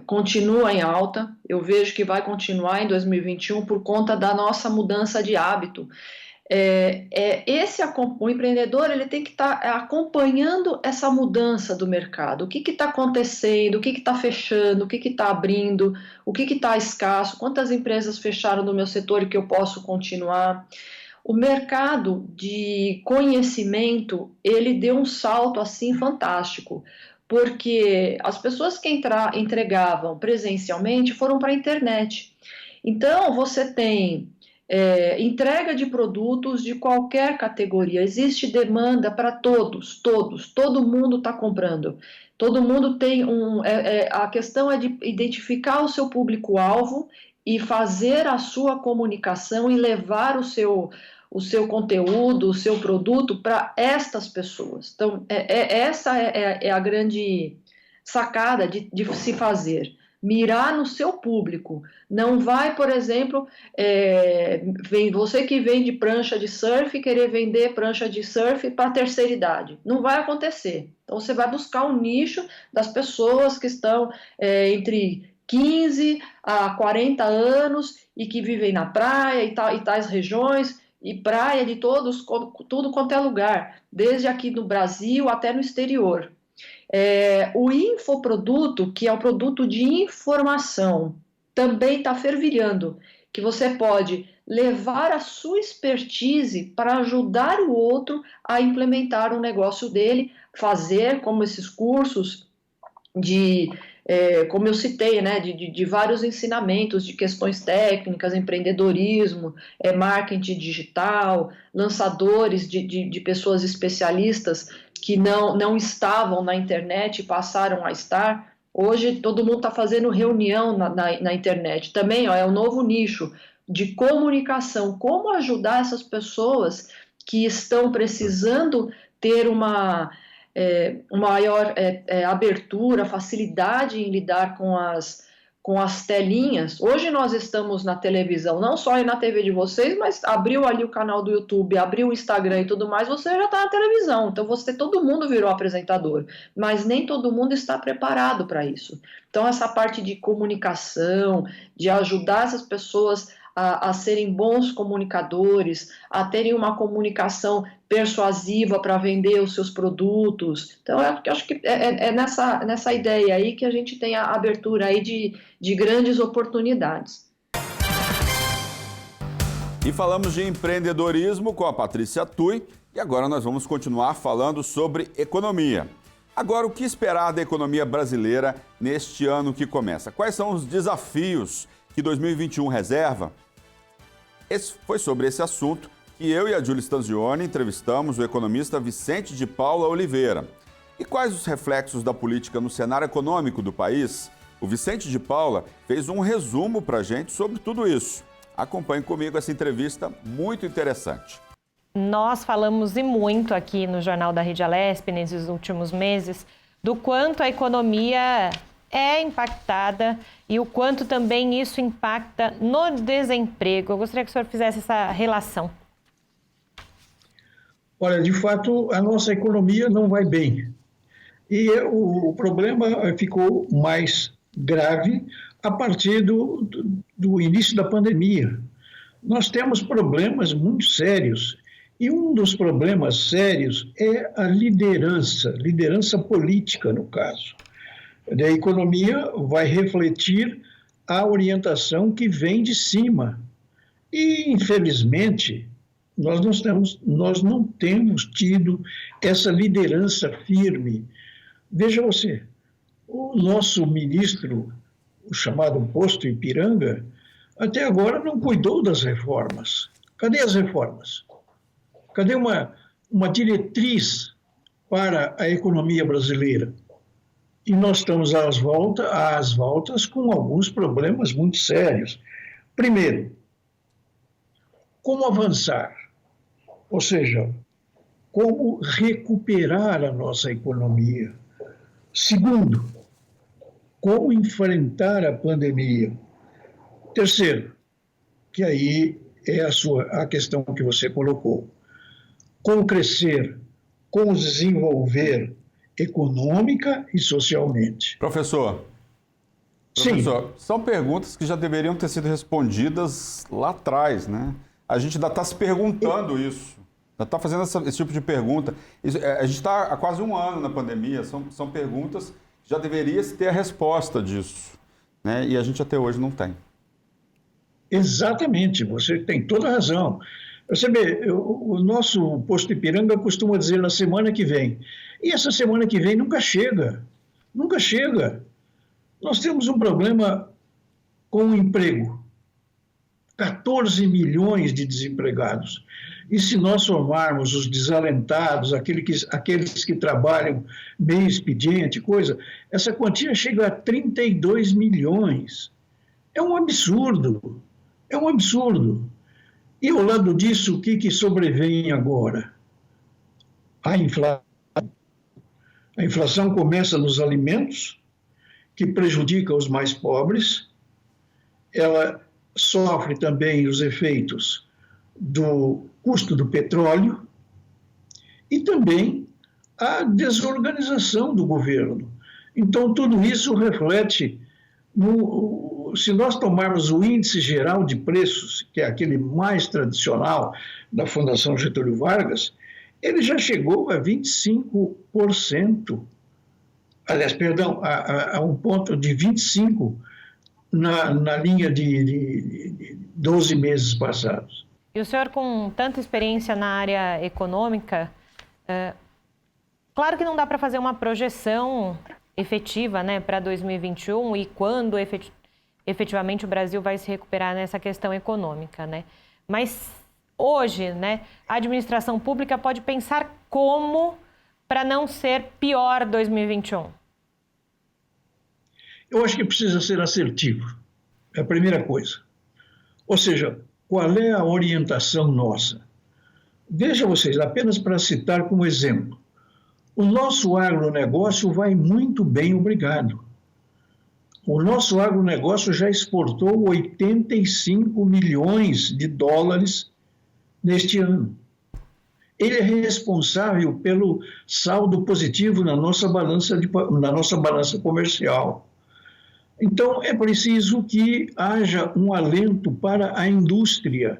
continua em alta, eu vejo que vai continuar em 2021 por conta da nossa mudança de hábito. O empreendedor ele tem que estar acompanhando essa mudança do mercado. O que está acontecendo, o que está fechando, o que está abrindo, o que está escasso, quantas empresas fecharam no meu setor e que eu posso continuar. O mercado de conhecimento, ele deu um salto assim fantástico, porque as pessoas que entregavam presencialmente foram para a internet. Então, você tem entrega de produtos de qualquer categoria, existe demanda para todo mundo está comprando, todo mundo tem a questão é de identificar o seu público-alvo e fazer a sua comunicação e levar o seu conteúdo, o seu produto para estas pessoas. Então, essa é a grande sacada de se fazer. Mirar no seu público. Não vai, por exemplo, você que vende prancha de surf, querer vender prancha de surf para a terceira idade. Não vai acontecer. Então, você vai buscar um nicho das pessoas que estão entre 15 a 40 anos e que vivem na praia e tais regiões, e praia de tudo quanto é lugar, desde aqui no Brasil até no exterior. O infoproduto, que é o produto de informação, também está fervilhando, que você pode levar a sua expertise para ajudar o outro a implementar um negócio dele, fazer como esses cursos como eu citei, né, de vários ensinamentos de questões técnicas, empreendedorismo, marketing digital, lançadores de pessoas especialistas que não estavam na internet e passaram a estar. Hoje todo mundo está fazendo reunião na internet. Também é um novo nicho de comunicação, como ajudar essas pessoas que estão precisando ter uma maior abertura, facilidade em lidar com as telinhas. Hoje nós estamos na televisão, não só na TV de vocês, mas abriu ali o canal do YouTube, abriu o Instagram e tudo mais, você já está na televisão. Então todo mundo virou apresentador, mas nem todo mundo está preparado para isso. Então essa parte de comunicação, de ajudar essas pessoas a serem bons comunicadores, a terem uma comunicação persuasiva para vender os seus produtos. Então, eu acho que é nessa ideia aí que a gente tem a abertura aí de grandes oportunidades. E falamos de empreendedorismo com a Patrícia Tui e agora nós vamos continuar falando sobre economia. Agora, o que esperar da economia brasileira neste ano que começa? Quais são os desafios que 2021 reserva? Foi sobre esse assunto que eu e a Júlia Stanzioni entrevistamos o economista Vicente de Paula Oliveira. E quais os reflexos da política no cenário econômico do país? O Vicente de Paula fez um resumo para a gente sobre tudo isso. Acompanhe comigo essa entrevista muito interessante. Nós falamos e muito aqui no Jornal da Rede Alesp nesses últimos meses do quanto a economia é impactada e o quanto também isso impacta no desemprego. Eu gostaria que o senhor fizesse essa relação. Olha, de fato, a nossa economia não vai bem. E o problema ficou mais grave a partir do início da pandemia. Nós temos problemas muito sérios. E um dos problemas sérios é a liderança política, no caso. A economia vai refletir a orientação que vem de cima. E, infelizmente, nós não temos tido essa liderança firme. Veja você, o nosso ministro, o chamado Posto Ipiranga, até agora não cuidou das reformas. Cadê as reformas? Cadê uma diretriz para a economia brasileira? E nós estamos às voltas com alguns problemas muito sérios. Primeiro, como avançar? Ou seja, como recuperar a nossa economia? Segundo, como enfrentar a pandemia? Terceiro, que aí é a questão que você colocou. Como crescer, como desenvolver econômica e socialmente. Professor, são perguntas que já deveriam ter sido respondidas lá atrás, né? A gente ainda está se perguntando isso, ainda está fazendo esse tipo de pergunta. A gente está há quase um ano na pandemia, são perguntas que já deveria se ter a resposta disso, né? E a gente até hoje não tem. Exatamente, você tem toda a razão. Você vê, o nosso Posto Ipiranga costuma dizer na semana que vem. E essa semana que vem nunca chega. Nunca chega. Nós temos um problema com o emprego. 14 milhões de desempregados. E se nós somarmos os desalentados, aqueles que trabalham meio expediente, essa quantia chega a 32 milhões. É um absurdo. É um absurdo. E ao lado disso, o que sobrevém agora? A inflação. A inflação começa nos alimentos, que prejudica os mais pobres. Ela sofre também os efeitos do custo do petróleo e também a desorganização do governo. Então, tudo isso reflete se nós tomarmos o índice geral de preços, que é aquele mais tradicional da Fundação Getúlio Vargas, ele já chegou a 25% aliás, perdão, a um ponto de 25 na linha de 12 meses passados. E o senhor, com tanta experiência na área econômica, claro que não dá para fazer uma projeção efetiva, né, para 2021 e quando efetivamente o Brasil vai se recuperar nessa questão econômica, né? Mas hoje, né, a administração pública pode pensar como para não ser pior 2021? Eu acho que precisa ser assertivo, é a primeira coisa. Ou seja, qual é a orientação nossa? Veja vocês, apenas para citar como exemplo, o nosso agronegócio vai muito bem, obrigado. O nosso agronegócio já exportou 85 milhões de dólares neste ano. Ele é responsável pelo saldo positivo na nossa balança comercial. Então, é preciso que haja um alento para a indústria,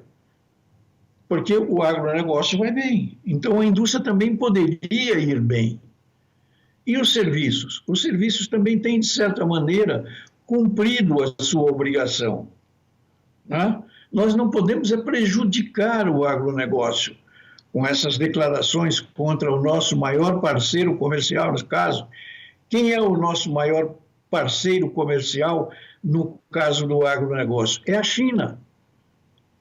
porque o agronegócio vai bem. Então, a indústria também poderia ir bem. E os serviços? Os serviços também têm, de certa maneira, cumprido a sua obrigação. Né? Nós não podemos prejudicar o agronegócio com essas declarações contra o nosso maior parceiro comercial, no caso. Quem é o nosso maior parceiro comercial no caso do agronegócio? É a China.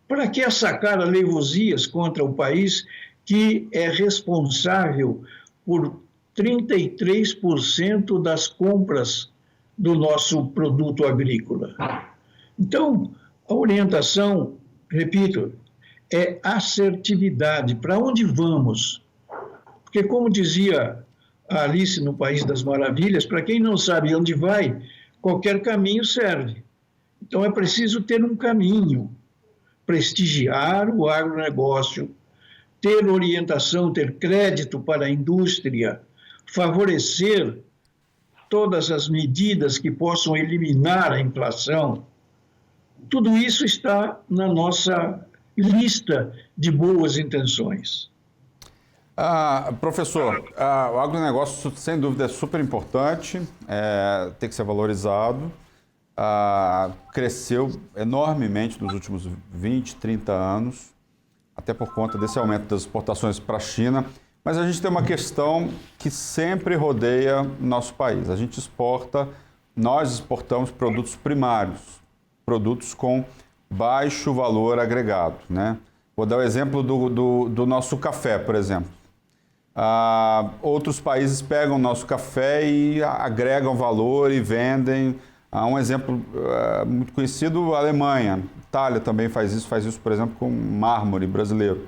Para que sacar aleivosias contra o país que é responsável por 33% das compras do nosso produto agrícola? Então, a orientação, repito, é assertividade. Para onde vamos? Porque, como dizia a Alice no País das Maravilhas, para quem não sabe onde vai, qualquer caminho serve. Então, é preciso ter um caminho, prestigiar o agronegócio, ter orientação, ter crédito para a indústria, favorecer todas as medidas que possam eliminar a inflação. Tudo isso está na nossa lista de boas intenções. Professor, o agronegócio, sem dúvida, é super importante, tem que ser valorizado. Cresceu enormemente nos últimos 20, 30 anos, até por conta desse aumento das exportações para a China. Mas a gente tem uma questão que sempre rodeia o nosso país. Nós exportamos produtos primários, produtos com baixo valor agregado, né? Vou dar o exemplo do nosso café, por exemplo. Outros países pegam o nosso café e agregam valor e vendem. Um exemplo muito conhecido, a Alemanha. A Itália também faz isso, por exemplo, com mármore brasileiro.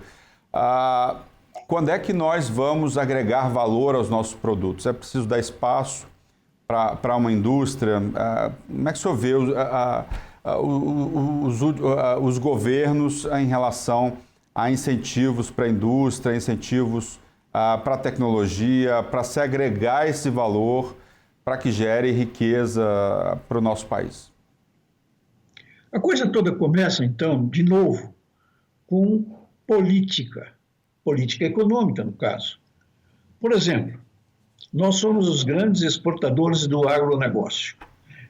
Quando é que nós vamos agregar valor aos nossos produtos? É preciso dar espaço para uma indústria? Como é que o senhor vê os governos em relação a incentivos para a indústria, incentivos para a tecnologia, para se agregar esse valor para que gere riqueza para o nosso país? A coisa toda começa, então, de novo, com política econômica, no caso. Por exemplo, nós somos os grandes exportadores do agronegócio.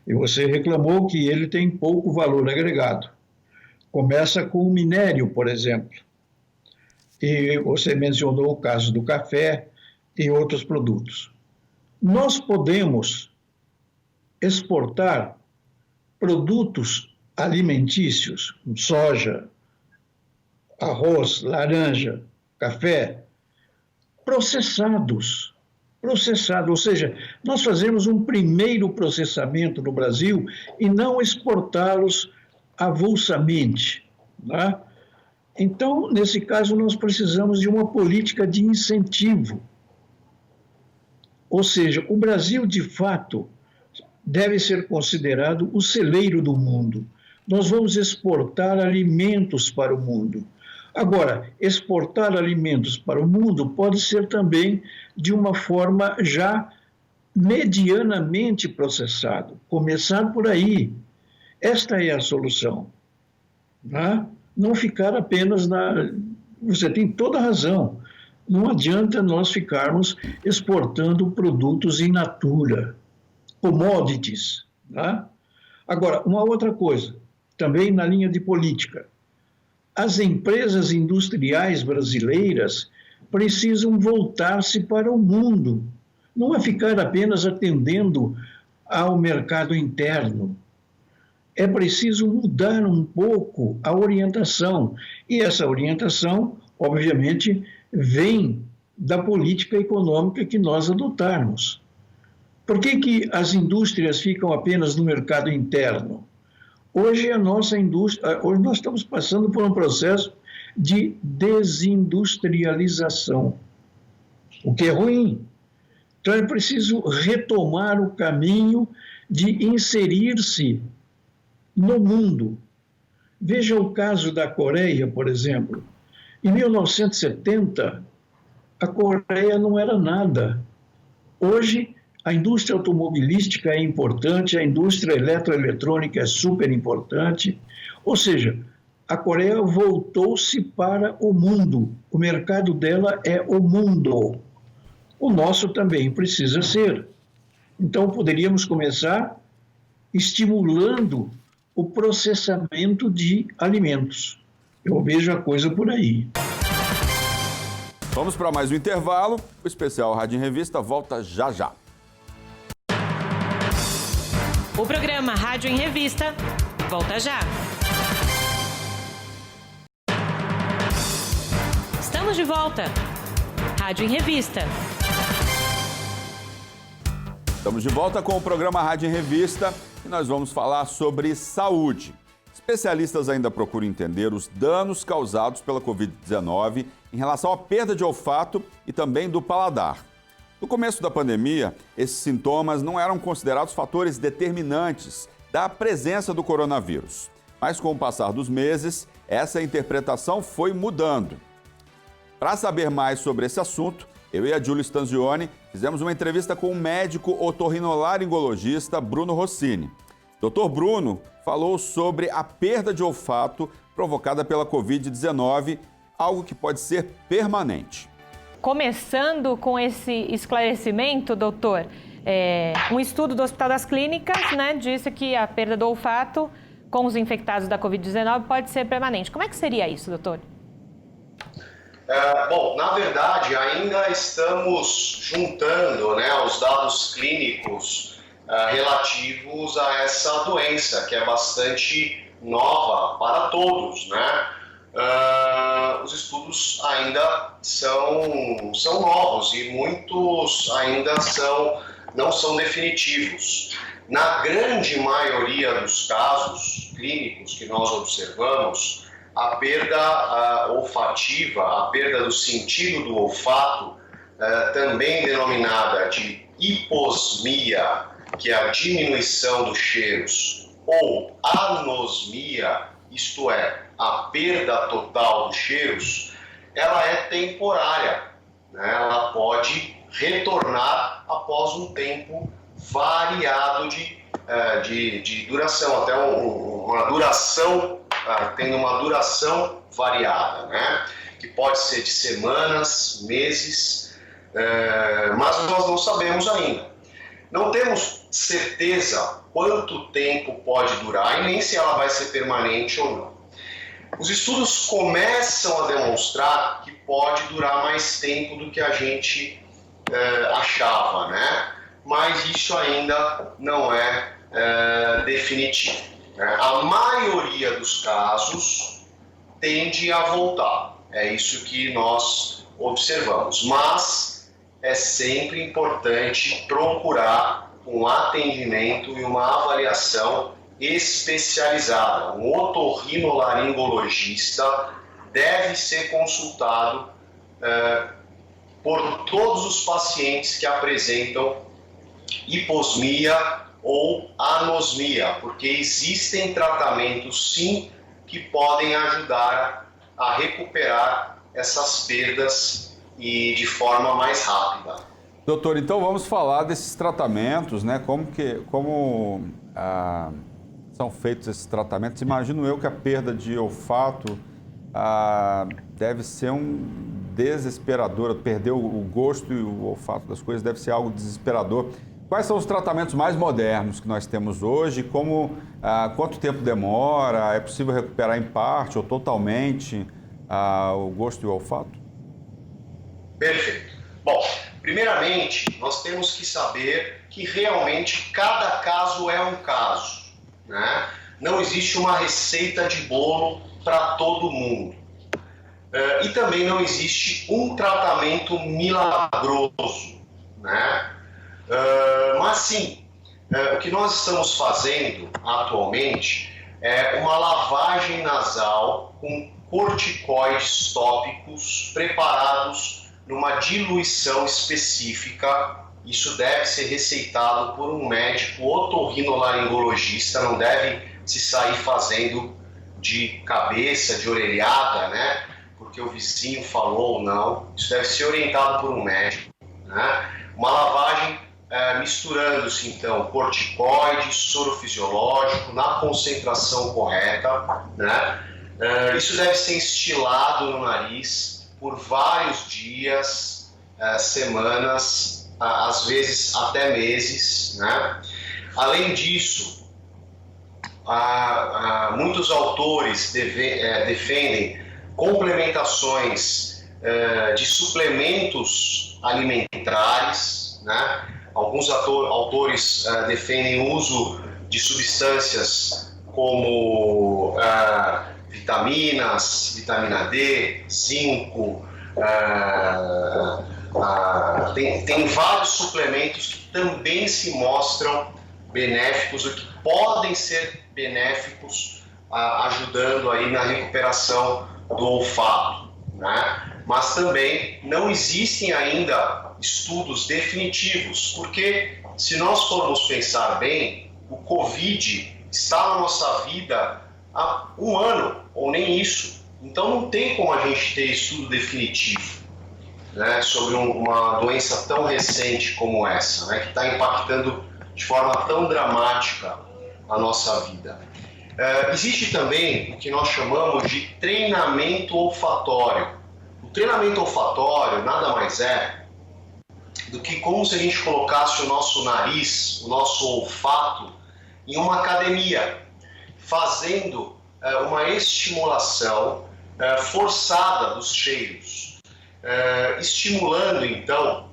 E você reclamou que ele tem pouco valor agregado. Começa com o minério, por exemplo. E você mencionou o caso do café e outros produtos. Nós podemos exportar produtos alimentícios, como soja, arroz, laranja, café, processados, ou seja, nós fazemos um primeiro processamento no Brasil e não exportá-los avulsamente, né? Então, nesse caso, nós precisamos de uma política de incentivo. Ou seja, o Brasil, de fato, deve ser considerado o celeiro do mundo. Nós vamos exportar alimentos para o mundo. Agora, exportar alimentos para o mundo pode ser também de uma forma já medianamente processado. Começar por aí. Esta é a solução. Né? Não ficar apenas na... Você tem toda a razão. Não adianta nós ficarmos exportando produtos in natura, commodities. Tá? Agora, uma outra coisa, também na linha de política. As empresas industriais brasileiras precisam voltar-se para o mundo, não é ficar apenas atendendo ao mercado interno. É preciso mudar um pouco a orientação, e essa orientação, obviamente, vem da política econômica que nós adotarmos. Por que as indústrias ficam apenas no mercado interno? Hoje nós estamos passando por um processo de desindustrialização, o que é ruim. Então é preciso retomar o caminho de inserir-se no mundo. Veja o caso da Coreia, por exemplo. Em 1970, a Coreia não era nada. Hoje, a indústria automobilística é importante, a indústria eletroeletrônica é super importante. Ou seja, a Coreia voltou-se para o mundo. O mercado dela é o mundo. O nosso também precisa ser. Então, poderíamos começar estimulando o processamento de alimentos. Eu vejo a coisa por aí. Vamos para mais um intervalo. O especial Rádio em Revista volta já já. O programa Rádio em Revista volta já. Estamos de volta. Rádio em Revista. Estamos de volta com o programa Rádio em Revista e nós vamos falar sobre saúde. Especialistas ainda procuram entender os danos causados pela Covid-19 em relação à perda de olfato e também do paladar. No começo da pandemia, esses sintomas não eram considerados fatores determinantes da presença do coronavírus. Mas com o passar dos meses, essa interpretação foi mudando. Para saber mais sobre esse assunto, eu e a Júlia Stanzioni fizemos uma entrevista com o médico otorrinolaringologista Bruno Rossini. Dr. Bruno falou sobre a perda de olfato provocada pela Covid-19, algo que pode ser permanente. Começando com esse esclarecimento, doutor, um estudo do Hospital das Clínicas, disse que a perda do olfato com os infectados da Covid-19 pode ser permanente. Como é que seria isso, doutor? Bom, na verdade, ainda estamos juntando os dados clínicos relativos a essa doença, que é bastante nova para todos, os estudos ainda são novos e muitos ainda não são definitivos. Na grande maioria dos casos clínicos que nós observamos, a perda olfativa, a perda do sentido do olfato, também denominada de hiposmia, que é a diminuição dos cheiros, ou anosmia, isto é, a perda total dos cheiros, ela é temporária, ela pode retornar após um tempo variado de duração, até uma duração, tendo uma duração variada, que pode ser de semanas, meses, mas nós não sabemos ainda. Não temos certeza quanto tempo pode durar e nem se ela vai ser permanente ou não. Os estudos começam a demonstrar que pode durar mais tempo do que a gente achava, mas isso ainda não é definitivo. A maioria dos casos tende a voltar, é isso que nós observamos, mas é sempre importante procurar um atendimento e uma avaliação especializada. Um otorrinolaringologista deve ser consultado por todos os pacientes que apresentam hiposmia ou anosmia, porque existem tratamentos, sim, que podem ajudar a recuperar essas perdas e de forma mais rápida. Doutor, então vamos falar desses tratamentos, como são feitos esses tratamentos. Imagino eu que a perda de olfato deve ser um desesperadora. Perder o gosto e o olfato das coisas deve ser algo desesperador. Quais são os tratamentos mais modernos que nós temos hoje? Quanto tempo demora? É possível recuperar em parte ou totalmente o gosto e o olfato? Perfeito. Bom, primeiramente, nós temos que saber que realmente cada caso é um caso, né? Não existe uma receita de bolo para todo mundo. E também não existe um tratamento milagroso, né? Mas sim, o que nós estamos fazendo atualmente é uma lavagem nasal com corticoides tópicos preparados numa diluição específica. Isso deve ser receitado por um médico otorrinolaringologista, não deve se sair fazendo de cabeça, de orelhada, né? Porque o vizinho falou ou não. Isso deve ser orientado por um médico, né? Uma lavagem misturando-se, então, corticoide, soro fisiológico, na concentração correta, né? Isso deve ser instilado no nariz por vários dias, semanas, às vezes até meses, né? Além disso, muitos autores defendem complementações de suplementos alimentares, né? Alguns autores defendem o uso de substâncias como vitaminas, vitamina D, zinco, tem vários suplementos que também se mostram benéficos, ou que podem ser benéficos, ajudando aí na recuperação do olfato, né? Mas também não existem ainda estudos definitivos, porque se nós formos pensar bem, o Covid está na nossa vida há um ano, ou nem isso. Então não tem como a gente ter estudo definitivo, né, sobre uma doença tão recente como essa, né, que está impactando de forma tão dramática a nossa vida. Existe também o que nós chamamos de treinamento olfatório. O treinamento olfatório nada mais é do que como se a gente colocasse o nosso nariz, o nosso olfato, em uma academia, fazendo uma estimulação forçada dos cheiros, estimulando então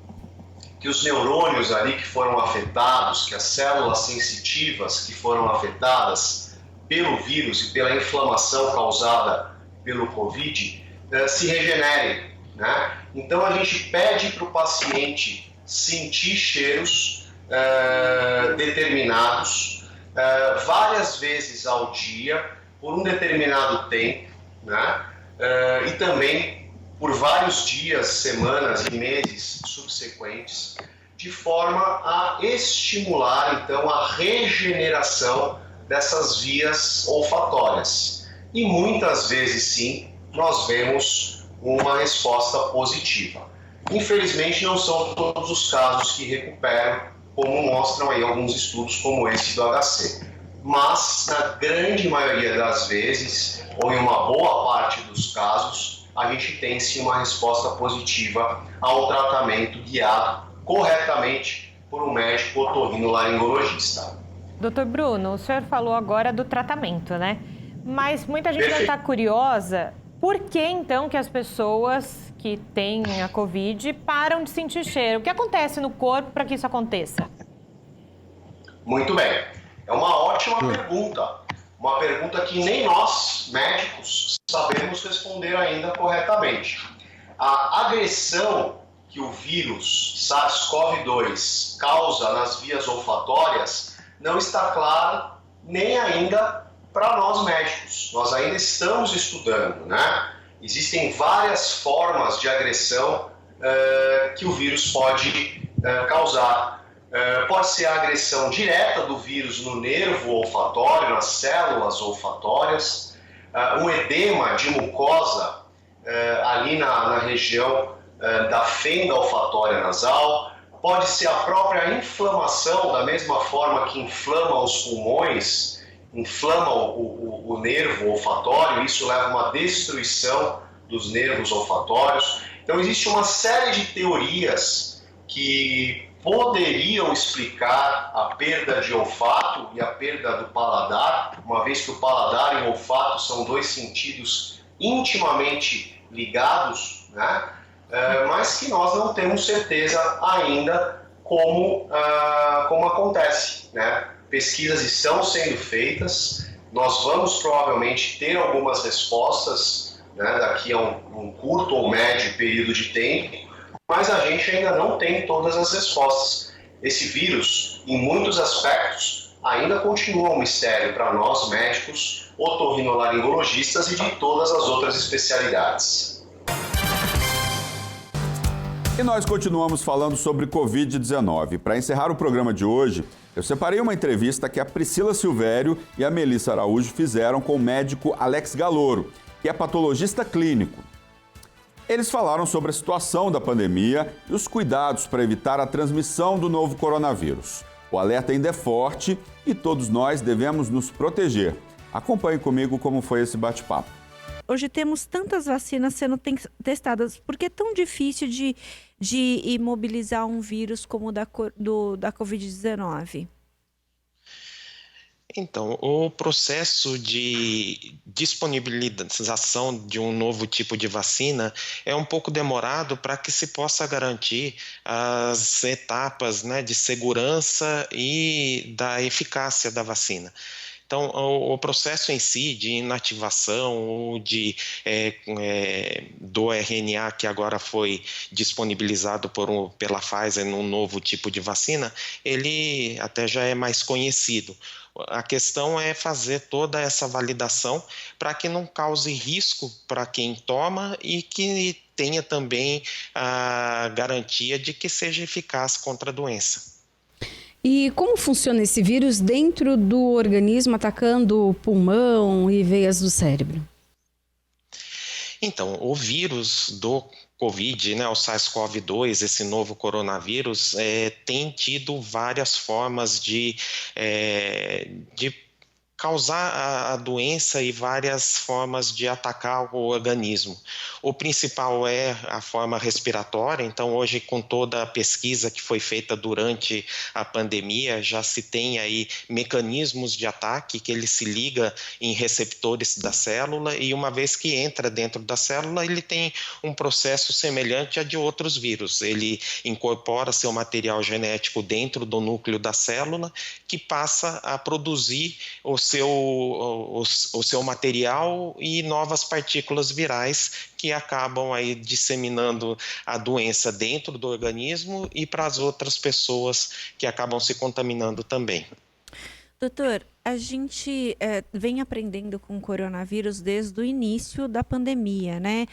que os neurônios ali que foram afetados, que as células sensitivas que foram afetadas pelo vírus e pela inflamação causada pelo Covid se regenerem, né? Então a gente pede para o paciente sentir cheiros determinados várias vezes ao dia por um determinado tempo, né? E também por vários dias, semanas e meses subsequentes, de forma a estimular então a regeneração dessas vias olfatórias. E muitas vezes sim, nós vemos uma resposta positiva. Infelizmente não são todos os casos que recuperam, como mostram aí alguns estudos como esse do HC. Mas na grande maioria das vezes, ou em uma boa parte dos casos, a gente tem sim uma resposta positiva ao tratamento guiado corretamente por um médico otorrinolaringologista. Doutor Bruno, o senhor falou agora do tratamento, né? Mas muita gente vai estar curiosa, por que então que as pessoas que têm a Covid param de sentir cheiro? O que acontece no corpo para que isso aconteça? Muito bem, é uma ótima pergunta. Uma pergunta que nem nós, médicos, sabemos responder ainda corretamente. A agressão que o vírus SARS-CoV-2 causa nas vias olfatórias não está clara nem ainda para nós médicos. Nós ainda estamos estudando, né? Existem várias formas de agressão que o vírus pode causar. Pode ser a agressão direta do vírus no nervo olfatório, nas células olfatórias, um edema de mucosa ali na região da fenda olfatória nasal, pode ser a própria inflamação, da mesma forma que inflama os pulmões, inflama o nervo olfatório, isso leva a uma destruição dos nervos olfatórios. Então existe uma série de teorias que poderiam explicar a perda de olfato e a perda do paladar, uma vez que o paladar e o olfato são dois sentidos intimamente ligados, né? Mas que nós não temos certeza ainda como acontece, né? Pesquisas estão sendo feitas, nós vamos provavelmente ter algumas respostas, né, daqui a um curto ou médio período de tempo, mas a gente ainda não tem todas as respostas. Esse vírus, em muitos aspectos, ainda continua um mistério para nós médicos, otorrinolaringologistas e de todas as outras especialidades. E nós continuamos falando sobre Covid-19. Para encerrar o programa de hoje, eu separei uma entrevista que a Priscila Silvério e a Melissa Araújo fizeram com o médico Alex Galoro, que é patologista clínico. Eles falaram sobre a situação da pandemia e os cuidados para evitar a transmissão do novo coronavírus. O alerta ainda é forte e todos nós devemos nos proteger. Acompanhe comigo como foi esse bate-papo. Hoje temos tantas vacinas sendo testadas. Por que é tão difícil de imobilizar um vírus como o da Covid-19? Então, o processo de disponibilização de um novo tipo de vacina é um pouco demorado para que se possa garantir as etapas, né, de segurança e da eficácia da vacina. Então, o processo em si de inativação do RNA que agora foi disponibilizado pela Pfizer num novo tipo de vacina, ele até já é mais conhecido. A questão é fazer toda essa validação para que não cause risco para quem toma e que tenha também a garantia de que seja eficaz contra a doença. E como funciona esse vírus dentro do organismo, atacando o pulmão e veias do cérebro? Então, o vírus do Covid, né, o SARS-CoV-2, esse novo coronavírus, tem tido várias formas de causar a doença e várias formas de atacar o organismo. O principal é a forma respiratória, então hoje com toda a pesquisa que foi feita durante a pandemia, já se tem aí mecanismos de ataque que ele se liga em receptores da célula e uma vez que entra dentro da célula, ele tem um processo semelhante a de outros vírus. Ele incorpora seu material genético dentro do núcleo da célula que passa a produzir o seu material e novas partículas virais que acabam aí disseminando a doença dentro do organismo e para as outras pessoas que acabam se contaminando também. Doutor, a gente vem aprendendo com o coronavírus desde o início da pandemia, né?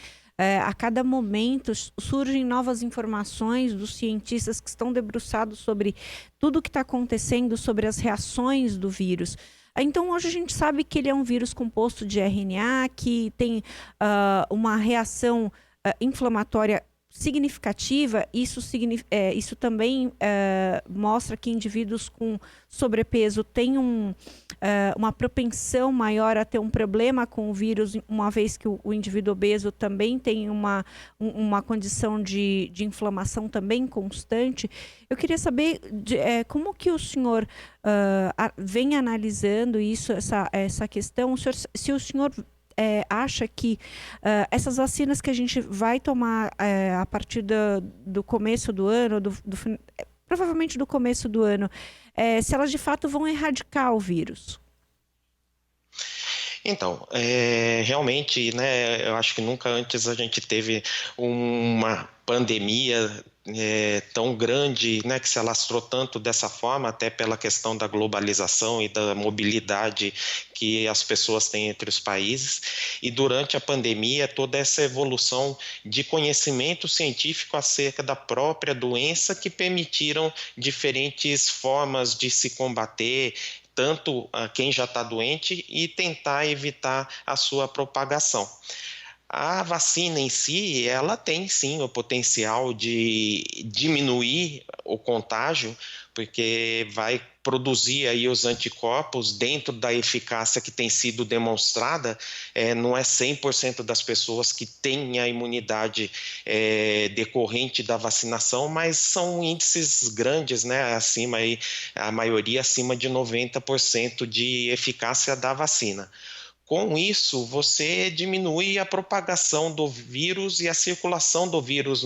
A cada momento surgem novas informações dos cientistas que estão debruçados sobre tudo o que está acontecendo, sobre as reações do vírus. Então, hoje a gente sabe que ele é um vírus composto de RNA, que tem uma reação inflamatória significativa. Isso também mostra que indivíduos com sobrepeso têm uma propensão maior a ter um problema com o vírus, uma vez que o indivíduo obeso também tem uma condição de inflamação também constante. Eu queria saber como que o senhor vem analisando isso, essa questão, se o senhor acha que essas vacinas que a gente vai tomar a partir do começo do ano, provavelmente do começo do ano, se elas de fato vão erradicar o vírus? Então, realmente, né, eu acho que nunca antes a gente teve uma pandemia tão grande, né, que se alastrou tanto dessa forma, até pela questão da globalização e da mobilidade que as pessoas têm entre os países. E durante a pandemia, toda essa evolução de conhecimento científico acerca da própria doença que permitiram diferentes formas de se combater, tanto a quem já está doente e tentar evitar a sua propagação. A vacina em si, ela tem sim o potencial de diminuir o contágio, porque vai produzir aí os anticorpos dentro da eficácia que tem sido demonstrada. Não é 100% das pessoas que têm a imunidade decorrente da vacinação, mas são índices grandes, né? Acima aí, a maioria acima de 90% de eficácia da vacina. Com isso, você diminui a propagação do vírus e a circulação do vírus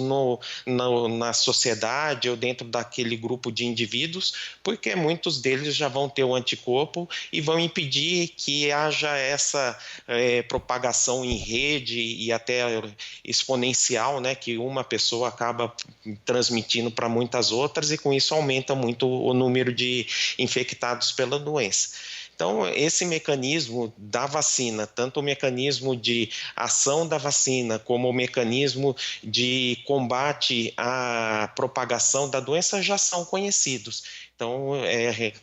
na sociedade ou dentro daquele grupo de indivíduos, porque muitos deles já vão ter o anticorpo e vão impedir que haja essa propagação em rede e até exponencial, né, que uma pessoa acaba transmitindo para muitas outras, e com isso aumenta muito o número de infectados pela doença. Então, esse mecanismo da vacina, tanto o mecanismo de ação da vacina como o mecanismo de combate à propagação da doença já são conhecidos. Então,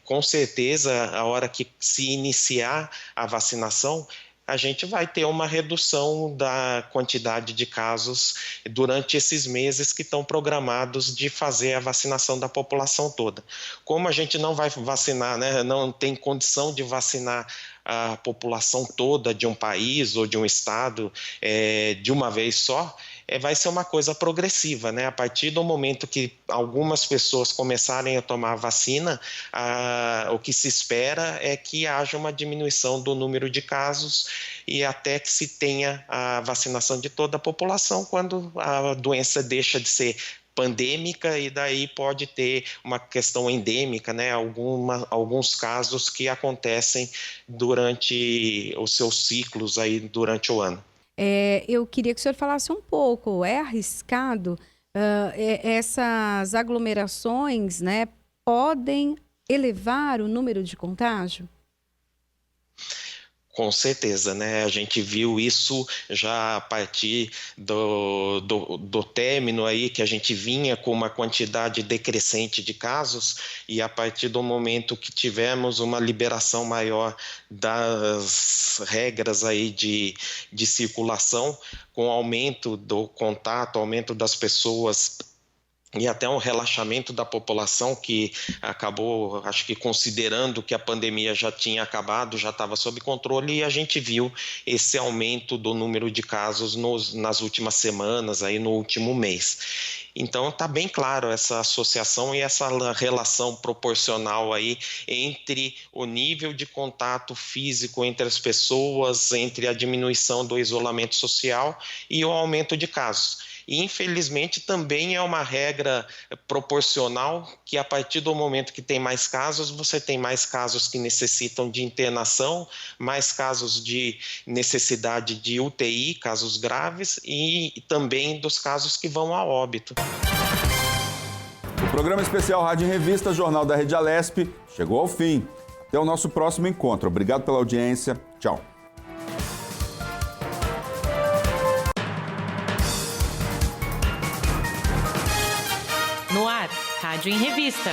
com certeza, a hora que se iniciar a vacinação, a gente vai ter uma redução da quantidade de casos durante esses meses que estão programados de fazer a vacinação da população toda. Como a gente não vai vacinar, né, não tem condição de vacinar a população toda de um país ou de um estado de uma vez só, vai ser uma coisa progressiva, né? A partir do momento que algumas pessoas começarem a tomar a vacina, o que se espera é que haja uma diminuição do número de casos e até que se tenha a vacinação de toda a população, quando a doença deixa de ser pandêmica e daí pode ter uma questão endêmica, né? Alguns casos que acontecem durante os seus ciclos aí durante o ano. Eu queria que o senhor falasse um pouco, é arriscado essas aglomerações, né, podem elevar o número de contágio? Com certeza, né? A gente viu isso já a partir do término aí, que a gente vinha com uma quantidade decrescente de casos, e a partir do momento que tivemos uma liberação maior das regras aí de circulação, com aumento do contato, aumento das pessoas e até um relaxamento da população que acabou, acho que considerando que a pandemia já tinha acabado, já estava sob controle, e a gente viu esse aumento do número de casos nas últimas semanas, aí no último mês. Então está bem claro essa associação e essa relação proporcional aí entre o nível de contato físico entre as pessoas, entre a diminuição do isolamento social e o aumento de casos. E, infelizmente, também é uma regra proporcional que, a partir do momento que tem mais casos, você tem mais casos que necessitam de internação, mais casos de necessidade de UTI, casos graves, e também dos casos que vão a óbito. O programa especial Rádio em Revista, Jornal da Rede Alesp, chegou ao fim. Até o nosso próximo encontro. Obrigado pela audiência. Tchau. No ar, Rádio em Revista.